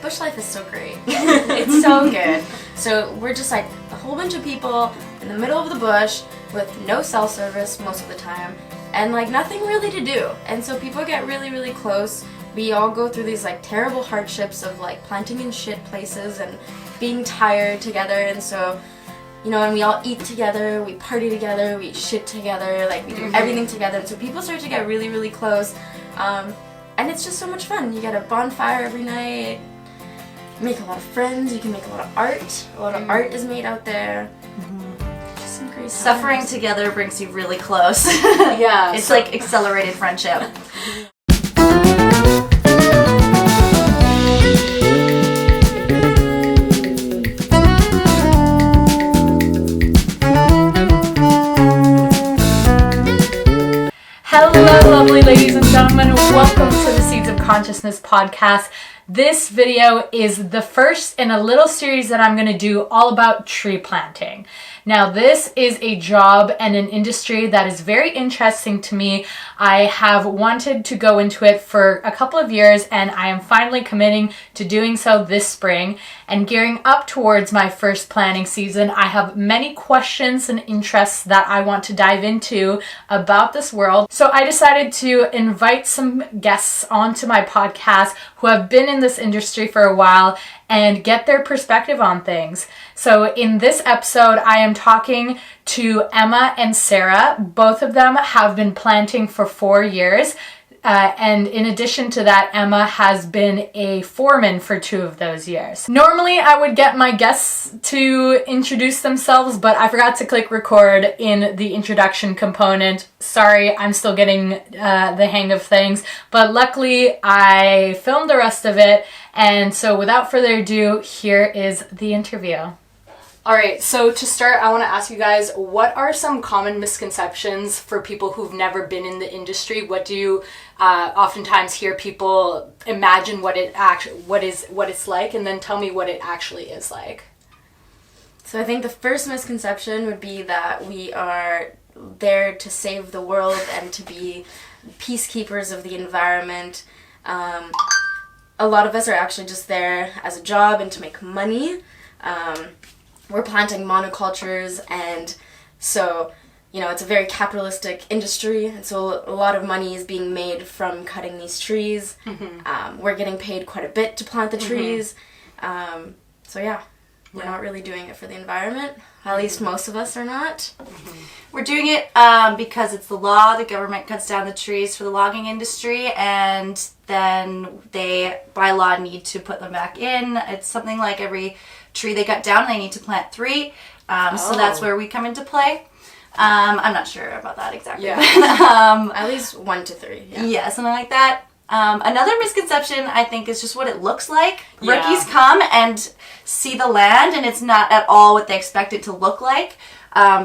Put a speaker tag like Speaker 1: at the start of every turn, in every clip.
Speaker 1: bush life is so great. It's so good. So we're just like a whole bunch of people in the middle of the bush with no cell service most of the time and like nothing really to do. And so people get really, really close. We all go through these like terrible hardships of like planting in shit places and being tired together. And so, you know, and we all eat together, we party together, we eat shit together, like we do everything together. And so people start to get really, really close. And it's just so much fun. You get a bonfire every night, you make a lot of friends, you can make a lot of art. A lot of art is made out there. Just some great
Speaker 2: Suffering
Speaker 1: times.
Speaker 2: together brings you really close.
Speaker 1: Yeah.
Speaker 2: It's like accelerated friendship.
Speaker 3: Hello, lovely ladies and gentlemen. Welcome to the Seeds of Consciousness podcast. This video is the first in a little series that I'm going to do all about tree planting. Now, this is a job and an industry that is very interesting to me. I have wanted to go into it for a couple of years, and I am finally committing to doing so this spring. And gearing up towards my first planting season, I have many questions and interests that I want to dive into about this world. So I decided to invite some guests onto my podcast who have been in this industry for a while and get their perspective on things. So in this episode, I am talking to Emma and Sarah. Both of them have been planting for 4 years. And in addition to that, Emma has been a foreman for 2 of those years. Normally, I would get my guests to introduce themselves, but I forgot to click record in the introduction component. Sorry, I'm still getting the hang of things, but luckily I filmed the rest of it. And so without further ado, here is the interview. All right, so to start, I want to ask you guys, what are some common misconceptions for people who've never been in the industry? What do you oftentimes hear people imagine what it's like, and then tell me what it actually is like?
Speaker 1: So I think the first misconception would be that we are there to save the world and to be peacekeepers of the environment. A lot of us are actually just there as a job and to make money. We're planting monocultures, and so, you know, it's a very capitalistic industry, and so a lot of money is being made from cutting these trees. We're getting paid quite a bit to plant the trees. So yeah, we're not really doing it for the environment. At least most of us are not.
Speaker 2: We're doing it because it's the law. The government cuts down the trees for the logging industry, and then they, by law, need to put them back in. It's something like every tree they cut down, they need to plant 3. So that's where we come into play. I'm not sure about that exactly.
Speaker 1: Yeah. At least 1 to 3.
Speaker 2: Yeah, something like that. Another misconception, I think, is just what it looks like.
Speaker 3: Yeah.
Speaker 2: Rookies come and see the land, and it's not at all what they expect it to look like.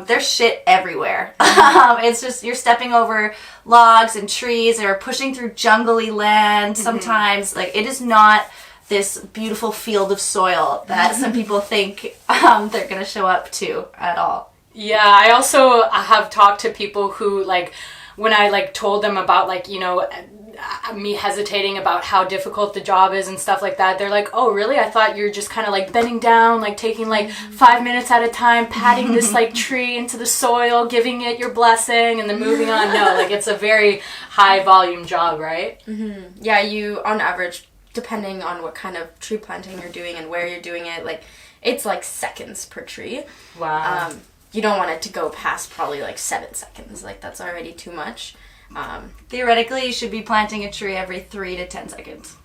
Speaker 2: There's shit everywhere. It's just, you're stepping over logs and trees, or pushing through jungly land. Sometimes, like, it is not this beautiful field of soil that some people think they're going to show up to at all.
Speaker 3: Yeah, I also have talked to people who, like, when I, like, told them about, like, you know, me hesitating about how difficult the job is and stuff like that, they're like, oh, really? I thought you're just kind of, like, bending down, like, taking, like, 5 minutes at a time, patting this, like, tree into the soil, giving it your blessing, and then moving on. No, like, it's a very high-volume job, right?
Speaker 1: Yeah, you, on average, depending on what kind of tree planting you're doing and where you're doing it, like, it's like seconds per tree.
Speaker 3: Wow.
Speaker 1: You don't want it to go past probably like 7 seconds. Like, that's already too much.
Speaker 2: Theoretically, you should be planting a tree every 3 to 10 seconds.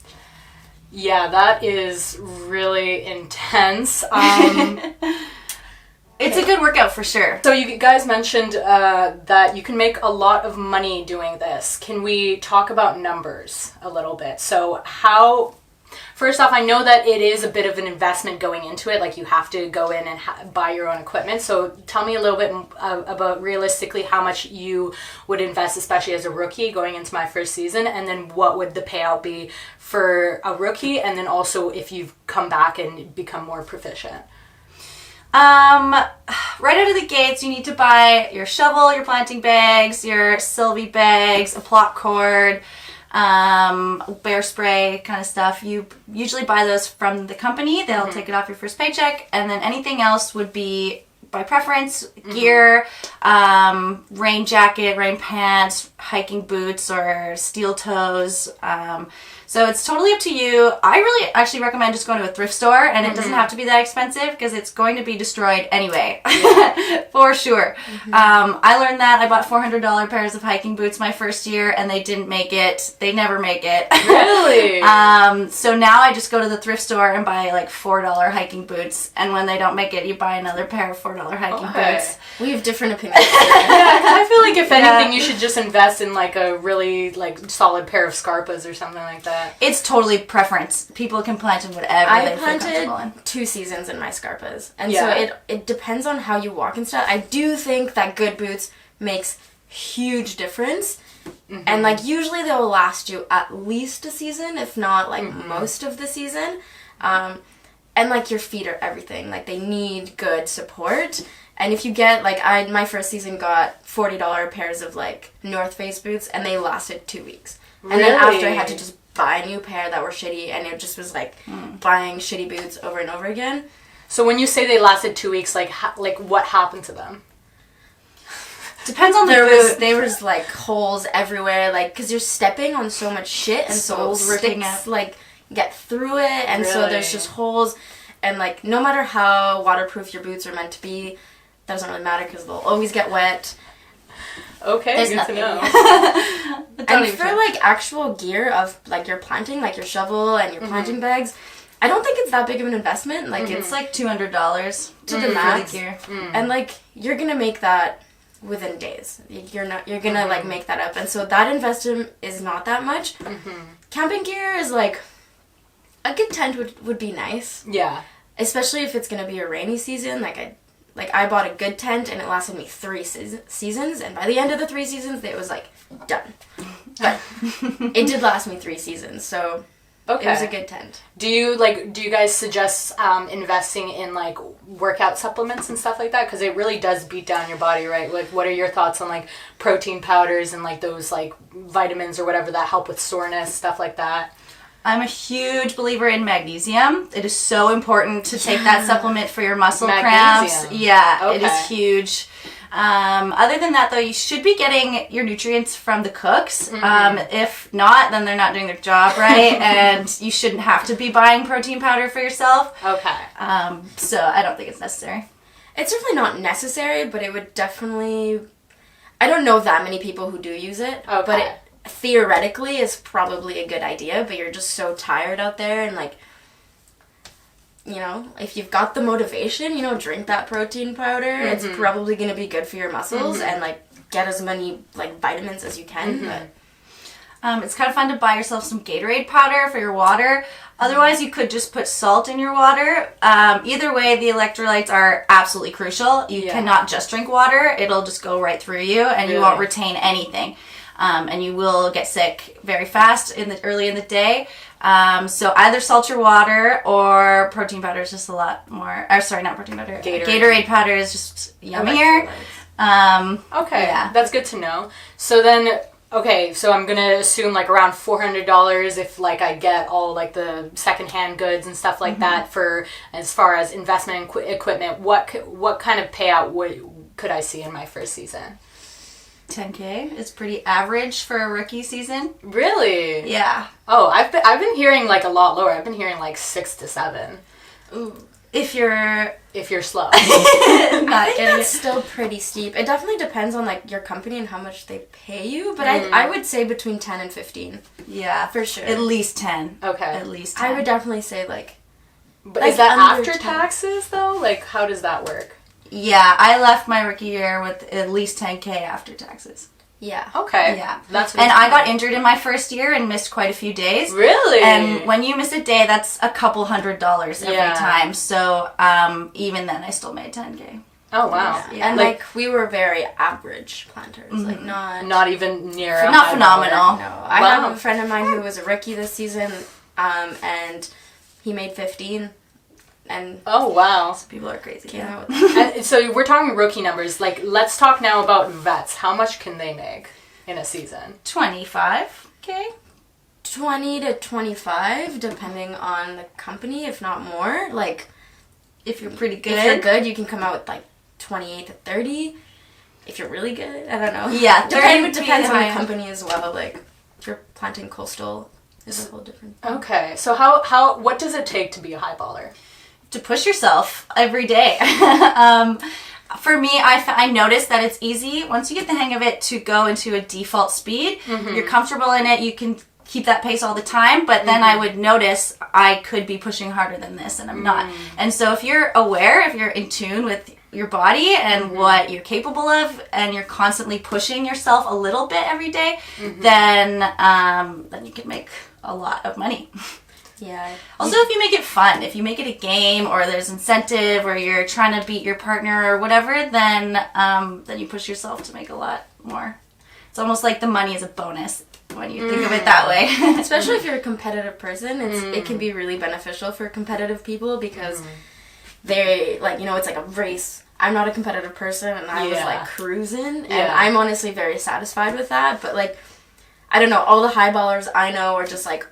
Speaker 3: Yeah, that is really intense.
Speaker 2: It's a good workout for sure.
Speaker 3: So you guys mentioned that you can make a lot of money doing this. Can we talk about numbers a little bit? So first off, I know that it is a bit of an investment going into it. Like, you have to go in and buy your own equipment. So tell me a little bit about realistically how much you would invest, especially as a rookie going into my first season. And then what would the payout be for a rookie? And then also if you've come back and become more proficient.
Speaker 2: Right out of the gates, you need to buy your shovel, your planting bags, your Sylvie bags, a plot cord. bear spray kind of stuff. You usually buy those from the company. They'll take it off your first paycheck. And then anything else would be by preference, gear, rain jacket, rain pants, hiking boots, or steel toes. So it's totally up to you. I really actually recommend just going to a thrift store, and it doesn't have to be that expensive because it's going to be destroyed anyway, for sure. I learned that. I bought $400 pairs of hiking boots my first year, and they didn't make it. They never make it.
Speaker 3: Really?
Speaker 2: So now I just go to the thrift store and buy like $4 hiking boots, and when they don't make it, you buy another pair of $4 hiking boots.
Speaker 1: We have different opinions.
Speaker 3: I feel like if anything, you should just invest in like a really like solid pair of Scarpas or something like that.
Speaker 2: It's totally preference. People can plant in whatever
Speaker 1: I
Speaker 2: they feel comfortable in.
Speaker 1: planted 2 seasons in my Scarpas. And so it depends on how you walk and stuff. I do think that good boots makes huge difference. And like usually they'll last you at least a season, if not like most of the season. And like your feet are everything. Like they need good support. And if you get like my first season got $40 pairs of like North Face boots, and they lasted 2 weeks. And then after I had to just buy a new pair that were shitty, and it just was like buying shitty boots over and over again.
Speaker 3: So when you say they lasted 2 weeks, like what happened to them?
Speaker 2: Depends on the boot.
Speaker 1: There was like holes everywhere, like because you're stepping on so much shit, and
Speaker 2: Soles
Speaker 1: so
Speaker 2: ripping
Speaker 1: sticks
Speaker 2: out.
Speaker 1: like get through it, and so there's
Speaker 3: Really?
Speaker 1: just holes, and like no matter how waterproof your boots are meant to be, that doesn't really matter because they'll always get wet.
Speaker 3: Okay,
Speaker 1: There's
Speaker 3: good
Speaker 1: nothing.
Speaker 3: to know.
Speaker 1: And for like actual gear of like your planting, like your shovel and your planting bags, I don't think it's that big of an investment. Like
Speaker 2: It's like $200
Speaker 1: to the
Speaker 2: for
Speaker 1: max,
Speaker 2: the gear.
Speaker 1: and like you're gonna make that within days. You're gonna like make that up, and so that investment is not that much. Camping gear is like a good tent would be nice,
Speaker 3: Yeah.
Speaker 1: especially if it's gonna be a rainy season. I bought a good tent, and it lasted me 3 seasons, and by the end of the 3 seasons, it was like done. But it did last me 3 seasons, so
Speaker 3: Okay.
Speaker 1: it was a good tent.
Speaker 3: Do you guys suggest investing in like workout supplements and stuff like that? Because it really does beat down your body, right? Like, what are your thoughts on like protein powders and like those like vitamins or whatever that help with soreness, stuff like that?
Speaker 2: I'm a huge believer in magnesium. It is so important to take that supplement for your muscle cramps.
Speaker 3: Magnesium.
Speaker 2: Yeah, it
Speaker 3: Okay.
Speaker 2: is huge. Other than that, though, you should be getting your nutrients from the cooks. If not, then they're not doing their job right, and you shouldn't have to be buying protein powder for yourself.
Speaker 3: Okay.
Speaker 2: So I don't think it's necessary.
Speaker 1: It's certainly not necessary, but it would definitely... I don't know that many people who do use it,
Speaker 3: Okay.
Speaker 1: but it theoretically is probably a good idea, but you're just so tired out there, and like, you know, if you've got the motivation, you know, drink that protein powder. It's probably going to be good for your muscles, and like get as many like vitamins as you can. But
Speaker 2: It's kind of fun to buy yourself some Gatorade powder for your water. Otherwise, you could just put salt in your water. Either way, the electrolytes are absolutely crucial. You cannot just drink water. It'll just go right through you, and you won't retain anything. And you will get sick very fast early in the day. So either salt your water, or protein powder is just a lot more... Or sorry, not protein powder. Gatorade powder is just yummier.
Speaker 3: Okay,
Speaker 2: Yeah.
Speaker 3: that's good to know. So then, okay, so I'm gonna assume like around $400 if like I get all like the secondhand goods and stuff like that for as far as investment in equipment. What kind of payout could I see in my first season?
Speaker 2: 10K is pretty average for a rookie season.
Speaker 3: Really?
Speaker 2: Yeah.
Speaker 3: Oh, I've been hearing like a lot lower. I've been hearing like 6 to 7
Speaker 1: ooh,
Speaker 2: If you're
Speaker 3: if you're slow.
Speaker 2: not
Speaker 1: I think
Speaker 2: getting
Speaker 1: that's
Speaker 2: it.
Speaker 1: still pretty steep. It definitely depends on like your company and how much they pay you, but I would say between 10 and 15
Speaker 2: Yeah.
Speaker 1: for sure.
Speaker 2: At least 10.
Speaker 3: Okay.
Speaker 2: At least 10.
Speaker 1: I would definitely say like
Speaker 3: But
Speaker 1: Like
Speaker 3: is that
Speaker 1: under
Speaker 3: after
Speaker 1: 10.
Speaker 3: taxes though? Like how does that work?
Speaker 2: Yeah, I left my rookie year with at least 10K after taxes.
Speaker 1: yeah.
Speaker 3: Okay.
Speaker 2: Yeah.
Speaker 3: That's
Speaker 2: And I got injured in my first year and missed quite a few days.
Speaker 3: Really?
Speaker 2: And when you miss a day, that's a couple $100 every
Speaker 3: Yeah.
Speaker 2: time. So even then, I still made 10K.
Speaker 3: Oh wow.
Speaker 2: Yeah.
Speaker 1: And like we were very average planters, like
Speaker 3: Not even near a
Speaker 2: Not
Speaker 3: high
Speaker 2: phenomenal.
Speaker 1: No, I
Speaker 3: Wow.
Speaker 1: have a friend of mine who was a rookie this season, and he made 15, and
Speaker 3: Oh wow.
Speaker 2: People are crazy.
Speaker 1: came
Speaker 2: Yeah.
Speaker 1: out with
Speaker 3: And so we're talking rookie numbers. Like let's talk now about vets. How much can they make in a season?
Speaker 2: 25K.
Speaker 1: 20 to 25, depending on the company, if not more. Like,
Speaker 2: If you're pretty good.
Speaker 1: if you're good, you can come out with like 28 to 30. If you're really good, I don't know.
Speaker 2: Yeah, 30 would be
Speaker 1: depends on the
Speaker 2: high.
Speaker 1: company as well. Like, if you're planting coastal, it's a whole different thing.
Speaker 3: Okay, so how what does it take to be a highballer?
Speaker 2: To push yourself every day. For me, I noticed that it's easy, once you get the hang of it, to go into a default speed. You're comfortable in it, you can keep that pace all the time, but then I would notice I could be pushing harder than this, and I'm not. And so if you're aware, if you're in tune with your body and what you're capable of, and you're constantly pushing yourself a little bit every day, then you can make a lot of money.
Speaker 1: Yeah.
Speaker 2: Also, if you make it fun, if you make it a game, or there's incentive, or you're trying to beat your partner or whatever, then you push yourself to make a lot more. It's almost like the money is a bonus when you think of it that way.
Speaker 1: Especially if you're a competitive person, it can be really beneficial for competitive people because they, like, you know, it's like a race. I'm not a competitive person, and I was, like, cruising, and I'm honestly very satisfied with that, but, like, I don't know, all the highballers I know are just, like,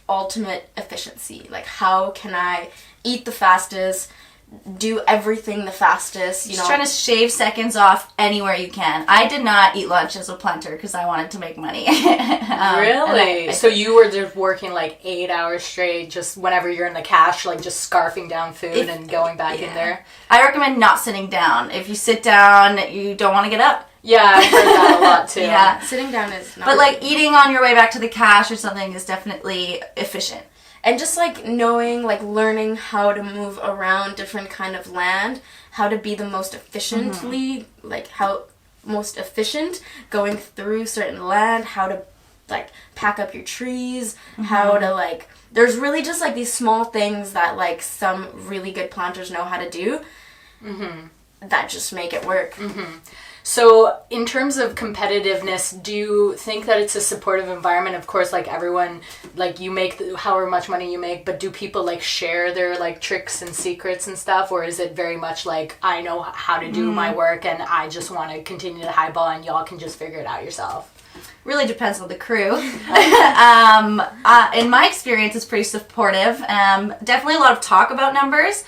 Speaker 1: ultimate efficiency. Like, how can I eat the fastest, do everything the fastest, you
Speaker 2: Just
Speaker 1: know?
Speaker 2: trying to shave seconds off anywhere you can. I did not eat lunch as a planter because I wanted to make money.
Speaker 3: Really? So you were just working like 8 hours straight, just whenever you're in the cash, like just scarfing down food and going back in there?
Speaker 2: I recommend not sitting down. If you sit down, you don't want to get up.
Speaker 3: Yeah, I've heard that a lot too.
Speaker 2: Yeah.
Speaker 1: Sitting down is not...
Speaker 2: But, like, eating on your way back to the cache or something is definitely efficient.
Speaker 1: And just, like, knowing, like, learning how to move around different kind of land, how to be the most efficiently, like, how most efficient going through certain land, how to, like, pack up your trees, how to, like... There's really just, like, these small things that, like, some really good planters know how to do that just make it work.
Speaker 3: So in terms of competitiveness, do you think that it's a supportive environment? Of course, like everyone, like you make however much money you make, but do people like share their like tricks and secrets and stuff? Or is it very much like, I know how to do my work and I just want to continue to highball and y'all can just figure it out yourself?
Speaker 2: Really depends on the crew. In my experience, it's pretty supportive. Definitely a lot of talk about numbers.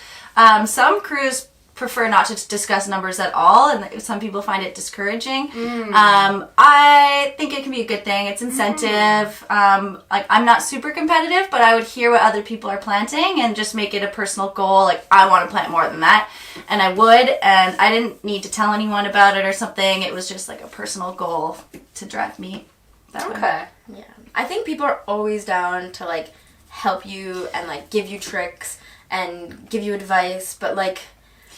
Speaker 2: Some crews prefer not to discuss numbers at all, and some people find it discouraging. I think it can be a good thing. It's incentive. Like, I'm not super competitive, but I would hear what other people are planting and just make it a personal goal. Like, I want to plant more than that, and I would, and I didn't need to tell anyone about it or something. It was just like a personal goal to drive me that way.
Speaker 3: Okay.
Speaker 1: Yeah. I think people are always down to, like, help you and, like, give you tricks and give you advice, but, like,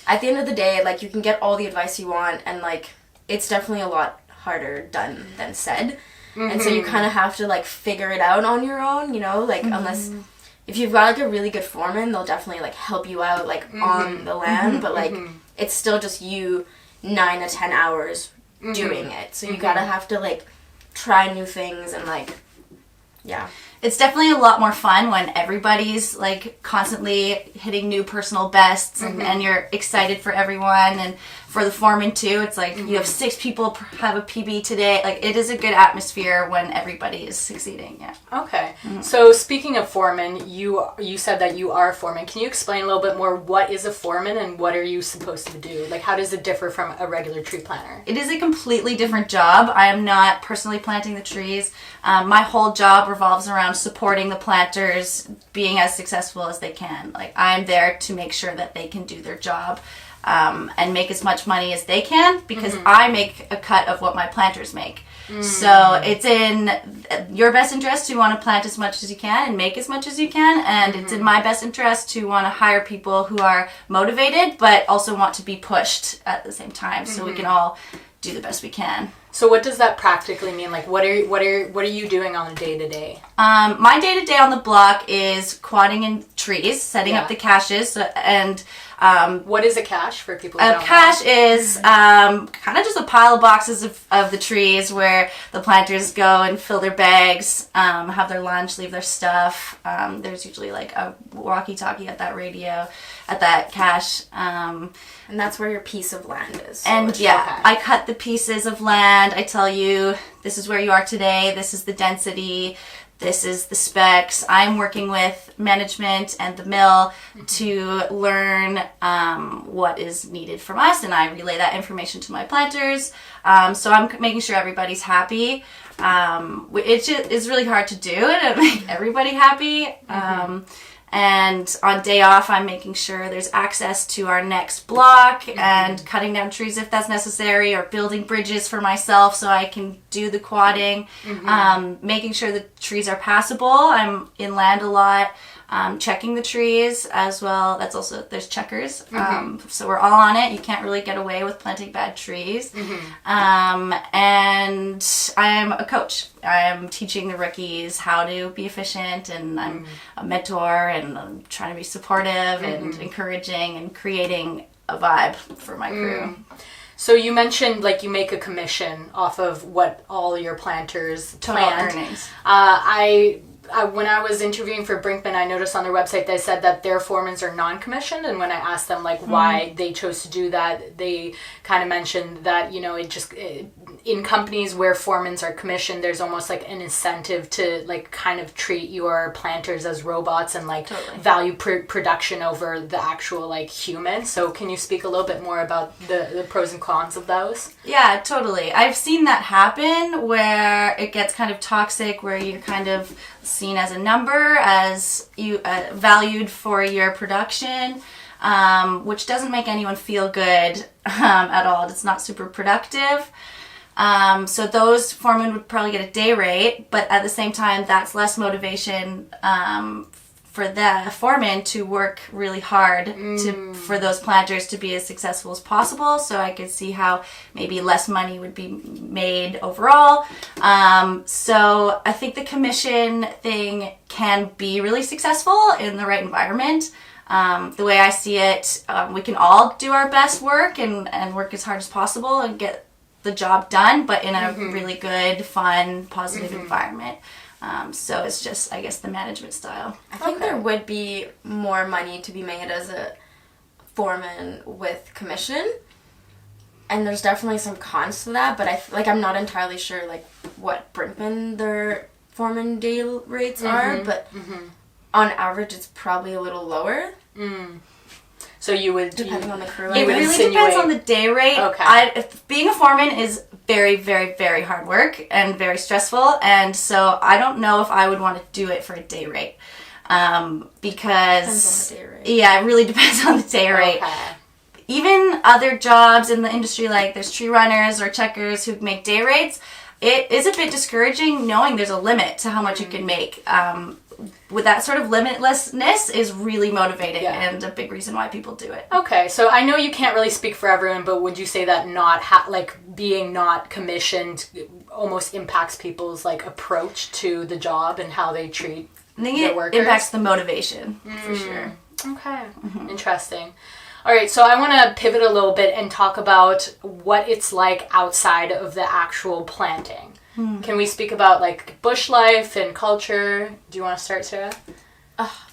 Speaker 1: at the end of the day, like, you can get all the advice you want, and, like, it's definitely a lot harder done than said. And so you kind of have to, like, figure it out on your own, you know? Like, unless... If you've got, like, a really good foreman, they'll definitely, like, help you out, like, on the land. But, like, it's still just you 9 to 10 hours doing it. So you gotta have to, like, try new things and, like... Yeah.
Speaker 2: It's definitely a lot more fun when everybody's like constantly hitting new personal bests and you're excited for everyone and for the foreman too. It's like you have 6 people have a PB today. Like, it is a good atmosphere when everybody is succeeding. Yeah.
Speaker 3: Okay. So speaking of foreman, you said that you are a foreman. Can you explain a little bit more what is a foreman and what are you supposed to do? Like, how does it differ from a regular tree planter?
Speaker 2: It is a completely different job. I am not personally planting the trees. My whole job revolves around supporting the planters being as successful as they can. Like, I'm there to make sure that they can do their job and make as much money as they can, because I make a cut of what my planters make. So it's in your best interest to want to plant as much as you can and make as much as you can, and it's in my best interest to want to hire people who are motivated but also want to be pushed at the same time, so we can all do the best we can.
Speaker 3: So what does that practically mean? Like, what are you doing on a day-to-day?
Speaker 2: My day-to-day on the block is quadding in trees, setting up the caches, and
Speaker 3: what is a cache for people who
Speaker 2: a
Speaker 3: don't
Speaker 2: cache is kind of just a pile of boxes of the trees where the planters go and fill their bags, have their lunch, leave their stuff. There's usually like a walkie-talkie at that radio, at that cache.
Speaker 1: And that's where your piece of land is. So
Speaker 2: And
Speaker 1: it's-
Speaker 2: yeah, I cut the pieces of land. I tell you, this is where you are today. This is the density. this is the specs. I'm working with management and the mill to learn what is needed from us, and I relay that information to my planters. So I'm making sure everybody's happy. It's really hard to do and make everybody happy. And on day off, I'm making sure there's access to our next block and cutting down trees if that's necessary, or building bridges for myself so I can do the quadding. Making sure the trees are passable. I'm inland a lot. Checking the trees as well. That's also, there's checkers. So we're all on it. You can't really get away with planting bad trees. And I'm a coach. I'm teaching the rookies how to be efficient, and I'm a mentor, and I'm trying to be supportive and encouraging and creating a vibe for my crew.
Speaker 3: So you mentioned like you make a commission off of what all your planters
Speaker 2: Total
Speaker 3: plant.
Speaker 2: earnings.
Speaker 3: When I was interviewing for Brinkman, I noticed on their website they said that their foremans are non-commissioned, and when I asked them like why they chose to do that, they kind of mentioned that, you know, in companies where foremans are commissioned, there's almost like an incentive to like kind of treat your planters as robots and like value production over the actual like human. So can you speak a little bit more about the pros and cons of those?
Speaker 2: Yeah, totally. I've seen that happen where it gets kind of toxic, where you're kind of seen as a number, as you valued for your production, which doesn't make anyone feel good at all. It's not super productive. So those foremen would probably get a day rate, but at the same time, that's less motivation for the foreman to work really hard for those planters to be as successful as possible. So I could see how maybe less money would be made overall. So I think the commission thing can be really successful in the right environment. The way I see it, we can all do our best work and work as hard as possible and get the job done, but in a really good, fun, positive environment. So it's just, I guess, the management style.
Speaker 1: I think there would be more money to be made as a foreman with commission, and there's definitely some cons to that. But I'm not entirely sure like what Brinkman their foreman day rates are, but on average, it's probably a little lower.
Speaker 3: So you would
Speaker 1: depending on the crew.
Speaker 2: It really depends on the day rate. Being a foreman is very, very, very hard work and very stressful, and so I don't know if I would want to do it for a day rate, because
Speaker 1: depends on the day rate.
Speaker 2: Yeah, it really depends on the day rate. Even other jobs in the industry, like there's tree runners or checkers who make day rates. It is a bit discouraging knowing there's a limit to how much you can make. With that sort of limitlessness is really motivating and a big reason why people do it.
Speaker 3: Okay, so I know you can't really speak for everyone, but would you say that being not commissioned almost impacts people's like approach to the job and how they treat their workers?
Speaker 2: It impacts the motivation for sure.
Speaker 3: Okay, interesting. All right, so I want to pivot a little bit and talk about what it's like outside of the actual planting. Can we speak about like bush life and culture? Do you want to start, Sarah?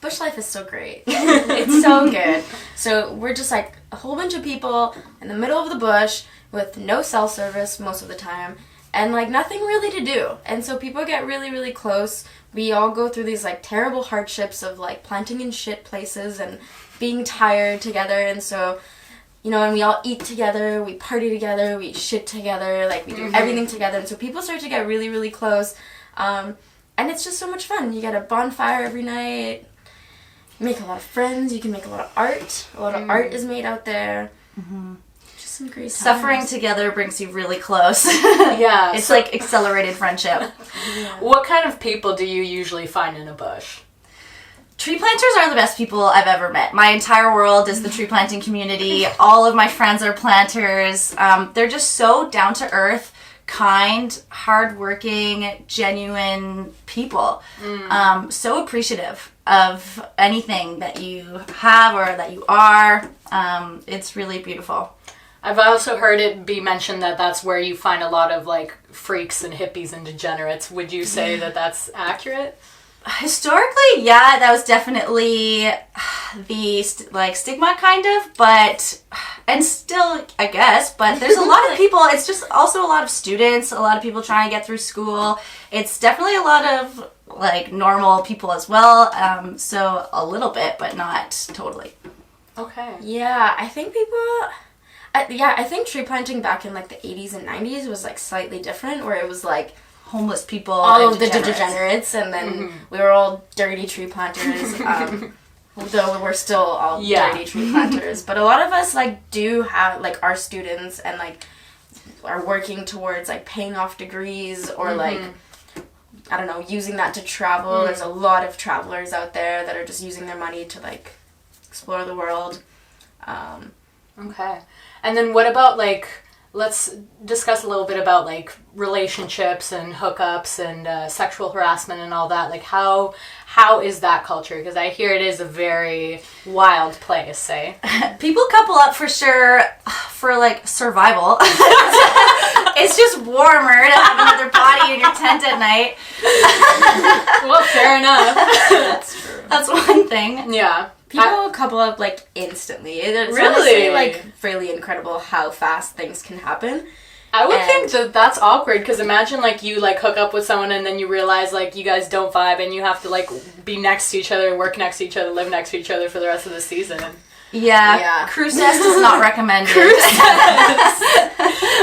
Speaker 1: Bush life is so great. It's so good. So we're just like a whole bunch of people in the middle of the bush with no cell service most of the time, and like nothing really to do. And so people get really, really close. We all go through these like terrible hardships of like planting in shit places and being tired together. And so, you know, and we all eat together, we party together, we shit together, like we do everything together. And so people start to get really, really close. And it's just so much fun. You get a bonfire every night. You make a lot of friends. You can make a lot of art. A lot of art is made out there. Just some great times.
Speaker 2: Suffering together brings you really close.
Speaker 3: Yeah.
Speaker 2: It's like accelerated friendship.
Speaker 3: What kind of people do you usually find in a bush?
Speaker 2: Tree planters are the best people I've ever met. My entire world is the tree planting community. All of my friends are planters. They're just so down to earth, kind, hardworking, genuine people. So appreciative of anything that you have or that you are. It's really beautiful.
Speaker 3: I've also heard it be mentioned that that's where you find a lot of like freaks and hippies and degenerates. Would you say that that's accurate?
Speaker 2: Historically, yeah, that was definitely the stigma kind of, but, and still, I guess, but there's a lot of people, it's just also a lot of students, a lot of people trying to get through school. It's definitely a lot of like normal people as well. So a little bit, but not totally.
Speaker 3: Okay.
Speaker 1: Yeah, I think I think tree planting back in like the 80s and 90s was like slightly different, where it was like
Speaker 2: Homeless people,
Speaker 1: all
Speaker 2: and
Speaker 1: of the degenerates, and then we were all dirty tree planters. Though we're still all dirty tree planters, but a lot of us like do have like our students and like are working towards like paying off degrees or like I don't know, using that to travel. There's a lot of travelers out there that are just using their money to like explore the world.
Speaker 3: Okay. And then what about like, let's discuss a little bit about like relationships and hookups and sexual harassment and all that. Like how is that culture? Because I hear it is a very wild place, eh?
Speaker 2: People couple up for sure for like survival. It's just warmer to have another body in your tent at night.
Speaker 3: Well, fair enough.
Speaker 1: That's true.
Speaker 2: That's one thing.
Speaker 3: Yeah.
Speaker 1: People couple up like instantly. It's
Speaker 3: Really?
Speaker 1: honestly like really incredible how fast things can happen.
Speaker 3: I would think that that's awkward, because imagine like you like hook up with someone and then you realize like you guys don't vibe and you have to like be next to each other, work next to each other, live next to each other for the rest of the season.
Speaker 2: Yeah. Cruise test is not recommended.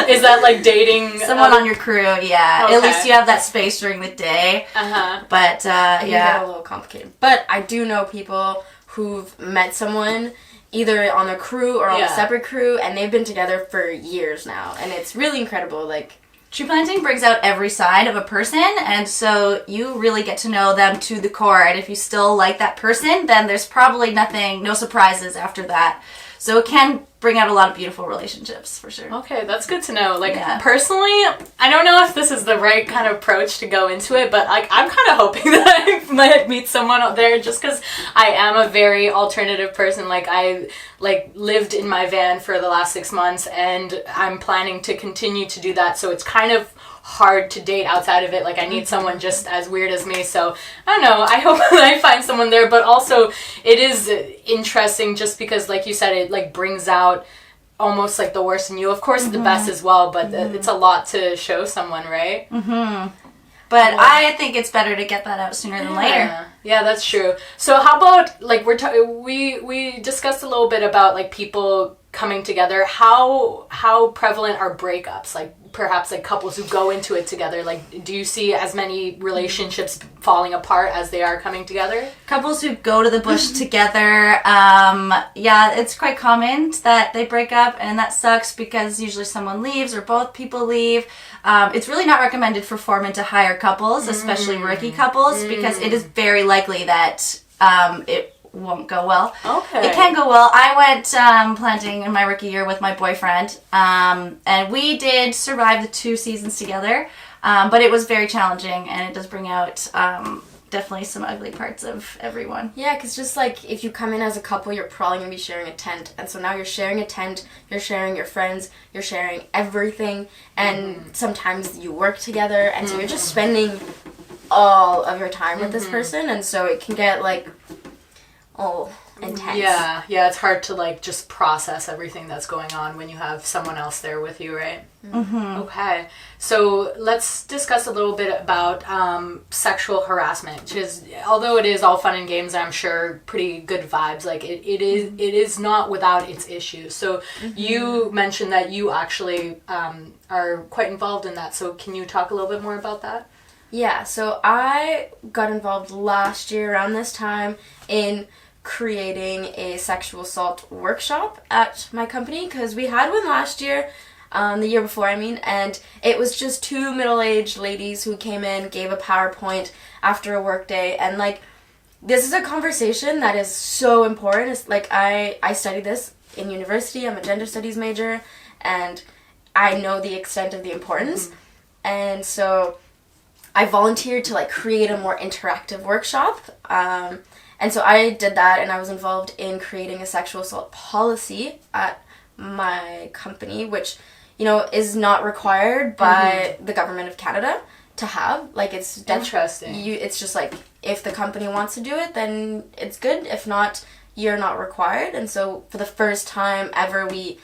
Speaker 3: Is that like dating
Speaker 2: someone on your crew? Yeah.
Speaker 3: Okay.
Speaker 2: At least you have that space during the day. But
Speaker 1: It can get a
Speaker 2: yeah.
Speaker 1: little complicated. But I do know people who've met someone either on a crew or on a separate crew, and they've been together for years now, and it's really incredible. Like,
Speaker 2: Tree planting brings out every side of a person, and so you really get to know them to the core. And if you still like that person, then there's probably no surprises after that. So it can bring out a lot of beautiful relationships, for sure.
Speaker 3: Okay, that's good to know. Like, personally, I don't know if this is the right kind of approach to go into it, but like, I'm kind of hoping that I might meet someone out there, just because I am a very alternative person. Like, I lived in my van for the last 6 months, and I'm planning to continue to do that. So it's kind of hard to date outside of it. Like, I need someone just as weird as me. So I don't know, I hope I find someone there. But also it is interesting just because, like you said, it like brings out almost like the worst in you. Of course the best as well, but it's a lot to show someone, right?
Speaker 2: But I think it's better to get that out sooner than later.
Speaker 3: Yeah, that's true. So how about like we discussed a little bit about like people coming together. How prevalent are breakups? Like perhaps like couples who go into it together. Like, do you see as many relationships falling apart as they are coming together?
Speaker 2: Couples who go to the bush together, it's quite common that they break up, and that sucks because usually someone leaves or both people leave. It's really not recommended for foremen to hire couples, especially rookie couples, because it is very likely that it won't go well.
Speaker 3: Okay.
Speaker 2: It can go well. I went planting in my rookie year with my boyfriend, and we did survive the 2 seasons together, but it was very challenging, and it does bring out definitely some ugly parts of everyone.
Speaker 1: yeah, because just like if you come in as a couple, you're probably going to be sharing a tent, and so now you're sharing a tent, you're sharing your friends, you're sharing everything, and sometimes you work together, and so you're just spending all of your time with this person, and so it can get like all intense.
Speaker 3: Yeah, it's hard to like just process everything that's going on when you have someone else there with you, right? Okay, so let's discuss a little bit about sexual harassment, because although it is all fun and games, I'm sure pretty good vibes, like it is not without its issues. So you mentioned that you actually are quite involved in that, so can you talk a little bit more about that?
Speaker 1: Yeah, so I got involved last year around this time in creating a sexual assault workshop at my company, because we had one last year, the year before I mean, and it was just 2 middle-aged ladies who came in, gave a PowerPoint after a work day, and like this is a conversation that is so important. It's like I studied this in university. I'm a gender studies major, and I know the extent of the importance, and so I volunteered to like create a more interactive workshop. And so I did that, and I was involved in creating a sexual assault policy at my company, which, you know, is not required by the government of Canada to have. Like, it's
Speaker 3: Interesting.
Speaker 1: It's just like, if the company wants to do it, then it's good. If not, you're not required. And so for the first time ever, we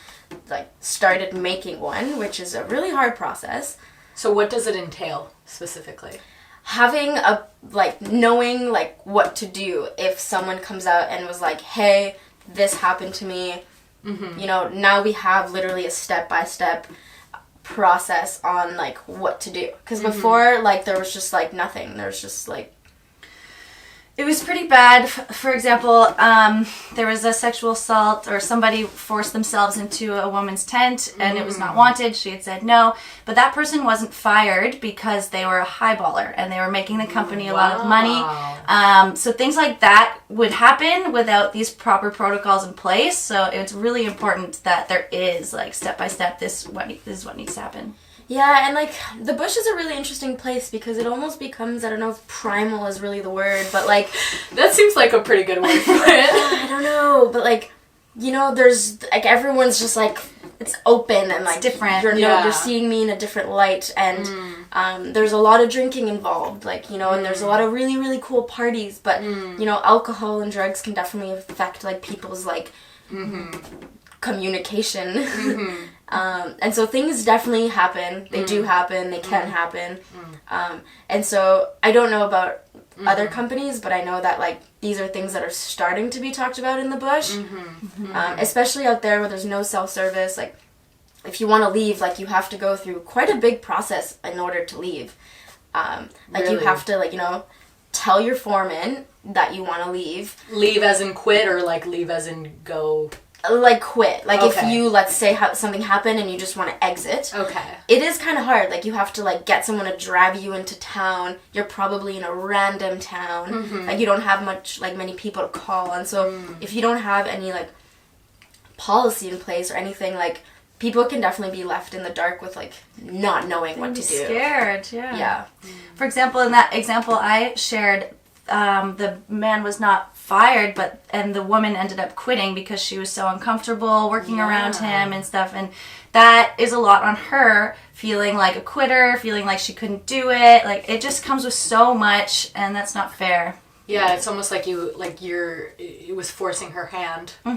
Speaker 1: like started making one, which is a really hard process.
Speaker 3: So what does it entail specifically?
Speaker 1: having a, like, knowing, like, what to do if someone comes out and was like, hey, this happened to me. You know, now we have literally a step-by-step process on, like, what to do. Because before, like, there was just, like, nothing. There was just, like...
Speaker 2: It was pretty bad. For example, there was a sexual assault, or somebody forced themselves into a woman's tent and it was not wanted. She had said no. But that person wasn't fired because they were a highballer and they were making the company a lot of money. So things like that would happen without these proper protocols in place. So it's really important that there is, like, step-by-step, this is what needs to happen.
Speaker 1: Yeah, and, like, the bush is a really interesting place because it almost becomes, I don't know if primal is really the word, but, like...
Speaker 3: That seems like a pretty good word for it.
Speaker 1: I don't know, but, like, you know, there's, like, everyone's just, like, it's open and, like...
Speaker 2: It's different.
Speaker 1: You're seeing me in a different light, and there's a lot of drinking involved, like, you know, and there's a lot of really, really cool parties, but, you know, alcohol and drugs can definitely affect, like, people's, like... communication. And so things definitely happen. They do happen. They can happen. And so I don't know about other companies, but I know that, like, these are things that are starting to be talked about in the bush. Especially out there where there's no self-service. Like, if you want to leave, like, you have to go through quite a big process in order to leave. Like, you have to, like, you know, tell your foreman that you want to leave.
Speaker 3: Leave as in quit, or, like, leave as in go...
Speaker 1: Like, quit. Like,
Speaker 3: Okay.
Speaker 1: if you, let's say, something happened and you just want to exit.
Speaker 3: Okay.
Speaker 1: It is kind of hard. Like, you have to, like, get someone to drive you into town. You're probably in a random town. Like, you don't have many people to call. And so, if you don't have any, like, policy in place or anything, like, people can definitely be left in the dark with, like, not knowing what to do.
Speaker 2: Scared, yeah.
Speaker 1: Yeah.
Speaker 2: For example, in that example I shared, the man was not fired, and the woman ended up quitting because she was so uncomfortable working around him and stuff, and that is a lot on her, feeling like a quitter, feeling like she couldn't do it. Like, it just comes with so much, and that's not fair.
Speaker 3: Yeah, it's almost like it was forcing her hand in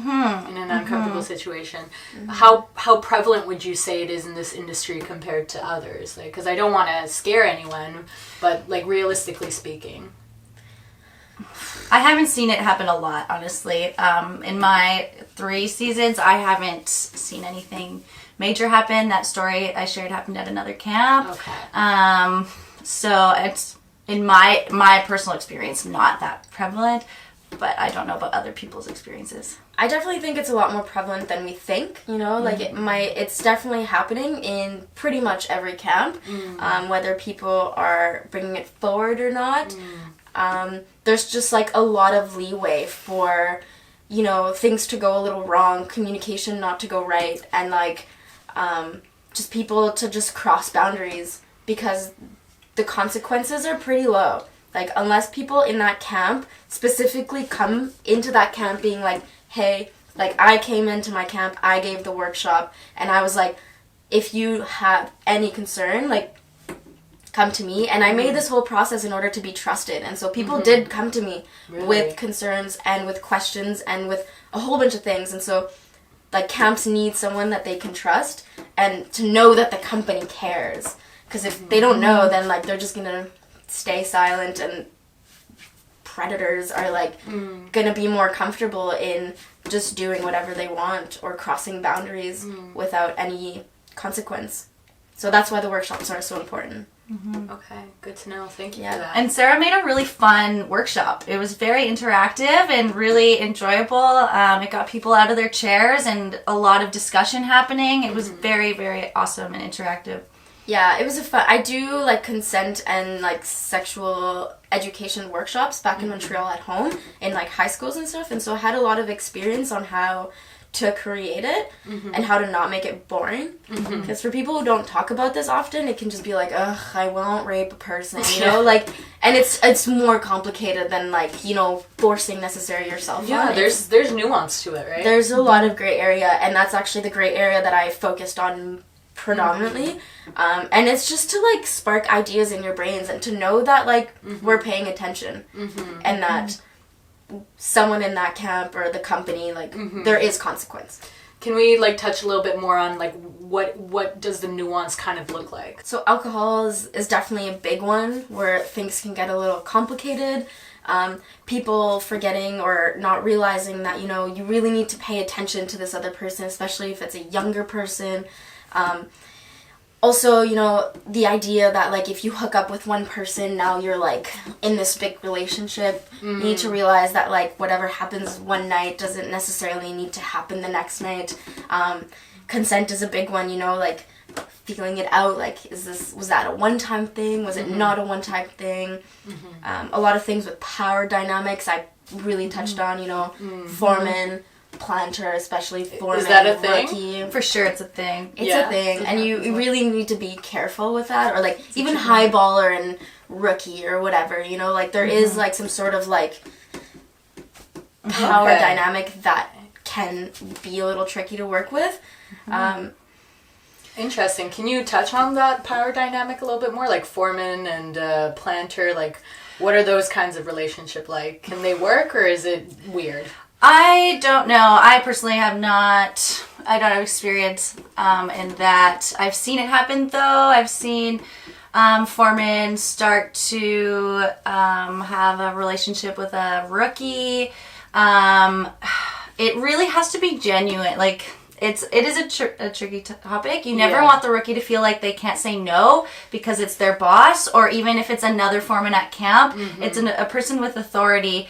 Speaker 3: an uncomfortable situation. How prevalent would you say it is in this industry compared to others? Like, because I don't want to scare anyone, but, like, realistically speaking.
Speaker 2: I haven't seen it happen a lot, honestly. In my 3 seasons, I haven't seen anything major happen. That story I shared happened at another camp.
Speaker 3: Okay.
Speaker 2: So it's, in my personal experience, not that prevalent, but I don't know about other people's experiences.
Speaker 1: I definitely think it's a lot more prevalent than we think, you know, like it's definitely happening in pretty much every camp, whether people are bringing it forward or not. There's just, like, a lot of leeway for, you know, things to go a little wrong, communication not to go right, and, like, just people to just cross boundaries, because the consequences are pretty low. Like, unless people in that camp specifically come into that camp being like, hey, like, I came into my camp, I gave the workshop, and I was like, if you have any concern, like, come to me. And I made this whole process in order to be trusted, and so people did come to me with concerns and with questions and with a whole bunch of things. And so, like, camps need someone that they can trust and to know that the company cares, because if they don't know, then, like, they're just gonna stay silent, and predators are, like, gonna be more comfortable in just doing whatever they want or crossing boundaries without any consequence. So that's why the workshops are so important.
Speaker 3: Okay, good to know. Thank you
Speaker 1: Yeah.
Speaker 3: for that.
Speaker 2: And Sarah made a really fun workshop. It was very interactive and really enjoyable. It got people out of their chairs and a lot of discussion happening. It was very, very awesome and interactive.
Speaker 1: Yeah, it was I do, like, consent and, like, sexual education workshops back in Montreal at home in, like, high schools and stuff, and so I had a lot of experience on how to create it and how to not make it boring. Because for people who don't talk about this often, it can just be like, ugh, I won't rape a person, you know? Like, and it's more complicated than, like, you know, forcing necessarily yourself
Speaker 3: Yeah,
Speaker 1: on.
Speaker 3: there's nuance to it, right?
Speaker 1: There's a lot of gray area, and that's actually the gray area that I focused on predominantly. And it's just to, like, spark ideas in your brains and to know that, like, we're paying attention and that someone in that camp or the company, like, there is consequence.
Speaker 3: Can we like touch a little bit more on like what does the nuance kind of look like?
Speaker 1: So alcohol is definitely a big one where things can get a little complicated. People forgetting or not realizing that, you know, you really need to pay attention to this other person, especially if it's a younger person. Also, you know, the idea that, like, if you hook up with one person, now you're, like, in this big relationship. You need to realize that, like, whatever happens one night doesn't necessarily need to happen the next night. Consent is a big one, you know, like, feeling it out, like, was that a one-time thing? Was it not a one-time thing? A lot of things with power dynamics I really touched on, you know, foreman, planter, especially foreman.
Speaker 3: Is that a thing?
Speaker 2: For sure, it's a thing.
Speaker 1: It's a thing, and you really need to be careful with that, or like even highballer and rookie or whatever, you know, like there is like some sort of like power dynamic that can be a little tricky to work with.
Speaker 3: Interesting. Can you touch on that power dynamic a little bit more, like foreman and planter? Like, what are those kinds of relationship like? Can they work, or is it weird?
Speaker 2: I don't know. I personally have not. I don't have experience in that. I've seen it happen though. I've seen foremen start to have a relationship with a rookie. It really has to be genuine. Like it is a tricky topic. You never want the rookie to feel like they can't say no because it's their boss, or even if it's another foreman at camp, it's a person with authority.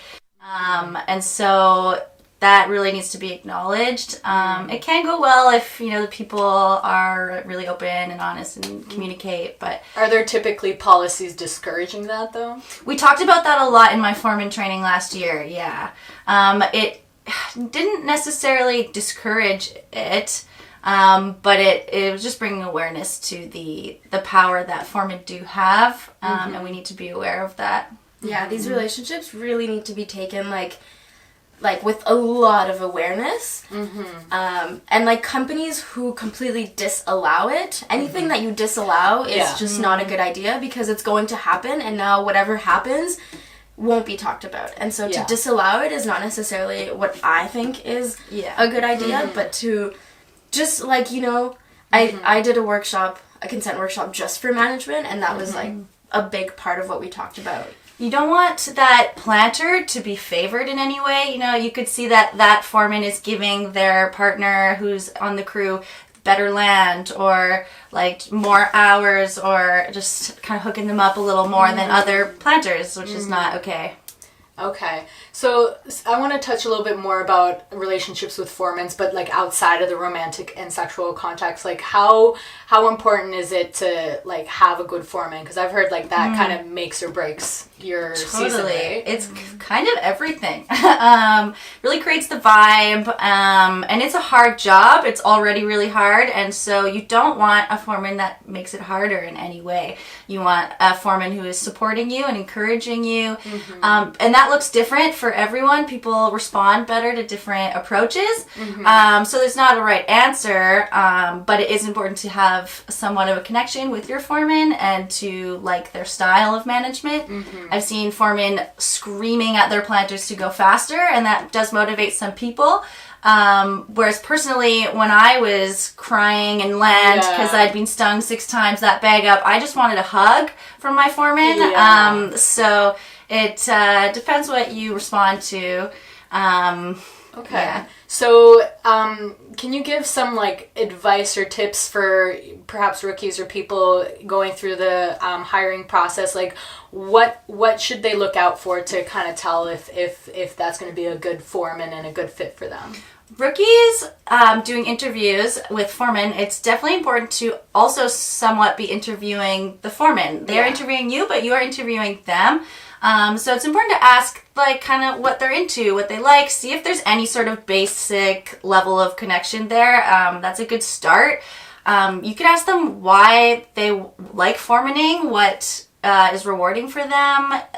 Speaker 2: And so that really needs to be acknowledged. It can go well if, you know, the people are really open and honest and communicate, but...
Speaker 3: Are there typically policies discouraging that, though?
Speaker 2: We talked about that a lot in my foreman training last year, yeah. It didn't necessarily discourage it, but it was just bringing awareness to the power that foremen do have, and we need to be aware of that.
Speaker 1: Yeah, these relationships really need to be taken like with a lot of awareness. And like companies who completely disallow it, anything that you disallow is just not a good idea, because it's going to happen, and now whatever happens won't be talked about. And so to disallow it is not necessarily what I think is a good idea, but to just like, you know, I did a consent workshop just for management, and that was like a big part of what we talked about.
Speaker 2: You don't want that planter to be favored in any way. You know, you could see that foreman is giving their partner who's on the crew better land, or like more hours, or just kind of hooking them up a little more than other planters, which is not okay.
Speaker 3: Okay, so I want to touch a little bit more about relationships with foremans, but like outside of the romantic and sexual context. Like how important is it to like have a good foreman? Because I've heard like that kind of makes or breaks your season, right?
Speaker 2: It's kind of everything. Really creates the vibe, and it's a hard job. It's already really hard, and so you don't want a foreman that makes it harder in any way. You want a foreman who is supporting you and encouraging you, and that looks different for everyone. People respond better to different approaches, so there's not a right answer, but it is important to have somewhat of a connection with your foreman and to like their style of management. I've seen foremen screaming at their planters to go faster, and that does motivate some people. Whereas personally, when I was crying in land because I'd been stung 6 times, that bag up, I just wanted a hug from my foreman. So it depends what you respond to.
Speaker 3: Okay.
Speaker 2: Yeah.
Speaker 3: So, can you give some like advice or tips for perhaps rookies or people going through the hiring process? Like, what should they look out for to kind of tell if that's going to be a good foreman and a good fit for them?
Speaker 2: Rookies doing interviews with foremen, it's definitely important to also somewhat be interviewing the foreman. They're interviewing you, but you are interviewing them. So it's important to ask like kind of what they're into, what they like, see if there's any sort of basic level of connection there. That's a good start. You could ask them why they like foremaning, what is rewarding for them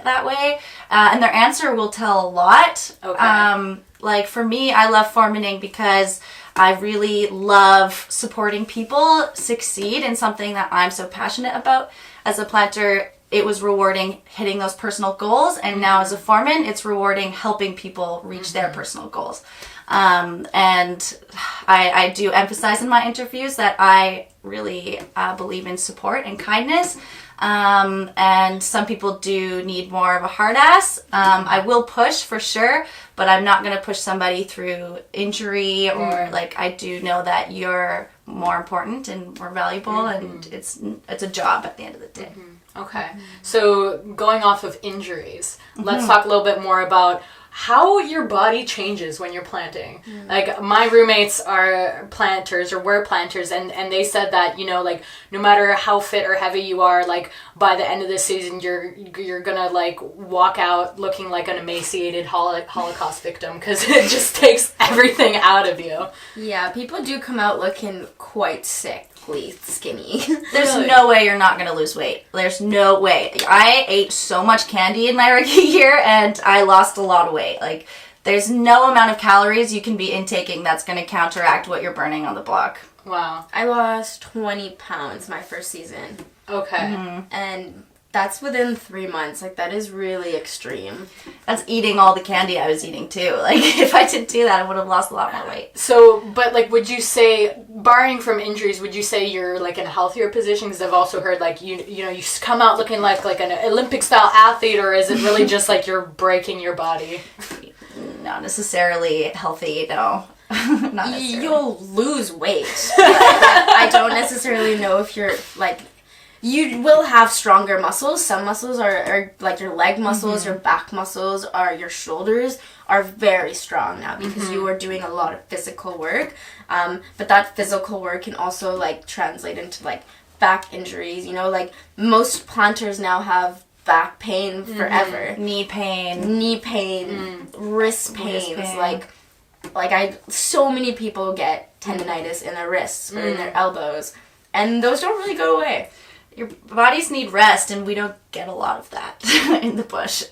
Speaker 2: that way, and their answer will tell a lot.
Speaker 3: Okay.
Speaker 2: Like for me, I love foremaning because I really love supporting people succeed in something that I'm so passionate about. As a planter, it was rewarding hitting those personal goals, and now as a foreman, it's rewarding helping people reach their personal goals. And I do emphasize in my interviews that I really believe in support and kindness. And some people do need more of a hard ass. I will push for sure, but I'm not going to push somebody through injury or like, I do know that you're more important and more valuable and it's a job at the end of the day.
Speaker 3: Okay. So going off of injuries, let's talk a little bit more about how your body changes when you're planting. Like my roommates are planters or were planters and they said that, you know, like no matter how fit or heavy you are, like by the end of the season you're gonna like walk out looking like an emaciated Holocaust victim because it just takes everything out of you.
Speaker 1: Yeah, people do come out looking quite sickly skinny.
Speaker 2: There's no way you're not going to lose weight. There's no way. I ate so much candy in my rookie year and I lost a lot of weight. Like, there's no amount of calories you can be intaking that's going to counteract what you're burning on the block.
Speaker 3: Wow.
Speaker 1: I lost 20 pounds my first season.
Speaker 3: Okay.
Speaker 1: And that's within 3 months. Like, that is really extreme.
Speaker 2: That's eating all the candy I was eating too. Like, if I didn't do that, I would have lost a lot more weight.
Speaker 3: So, but like, would you say, barring from injuries, would you say you're like in a healthier position? Because I've also heard like you know you come out looking like an Olympic style athlete, or is it really just like you're breaking your body?
Speaker 2: Not necessarily healthy, no. Not necessarily.
Speaker 1: You'll lose weight. I don't necessarily know if you're like. You will have stronger muscles. Some muscles are like your leg muscles, your back muscles, or your shoulders are very strong now because you are doing a lot of physical work. But that physical work can also like translate into like back injuries. You know, like most planters now have back pain forever.
Speaker 2: Knee pain,
Speaker 1: wrist pains. Like so many people get tendonitis in their wrists or in their elbows, and those don't really go away.
Speaker 2: Your bodies need rest, and we don't get a lot of that in the bush.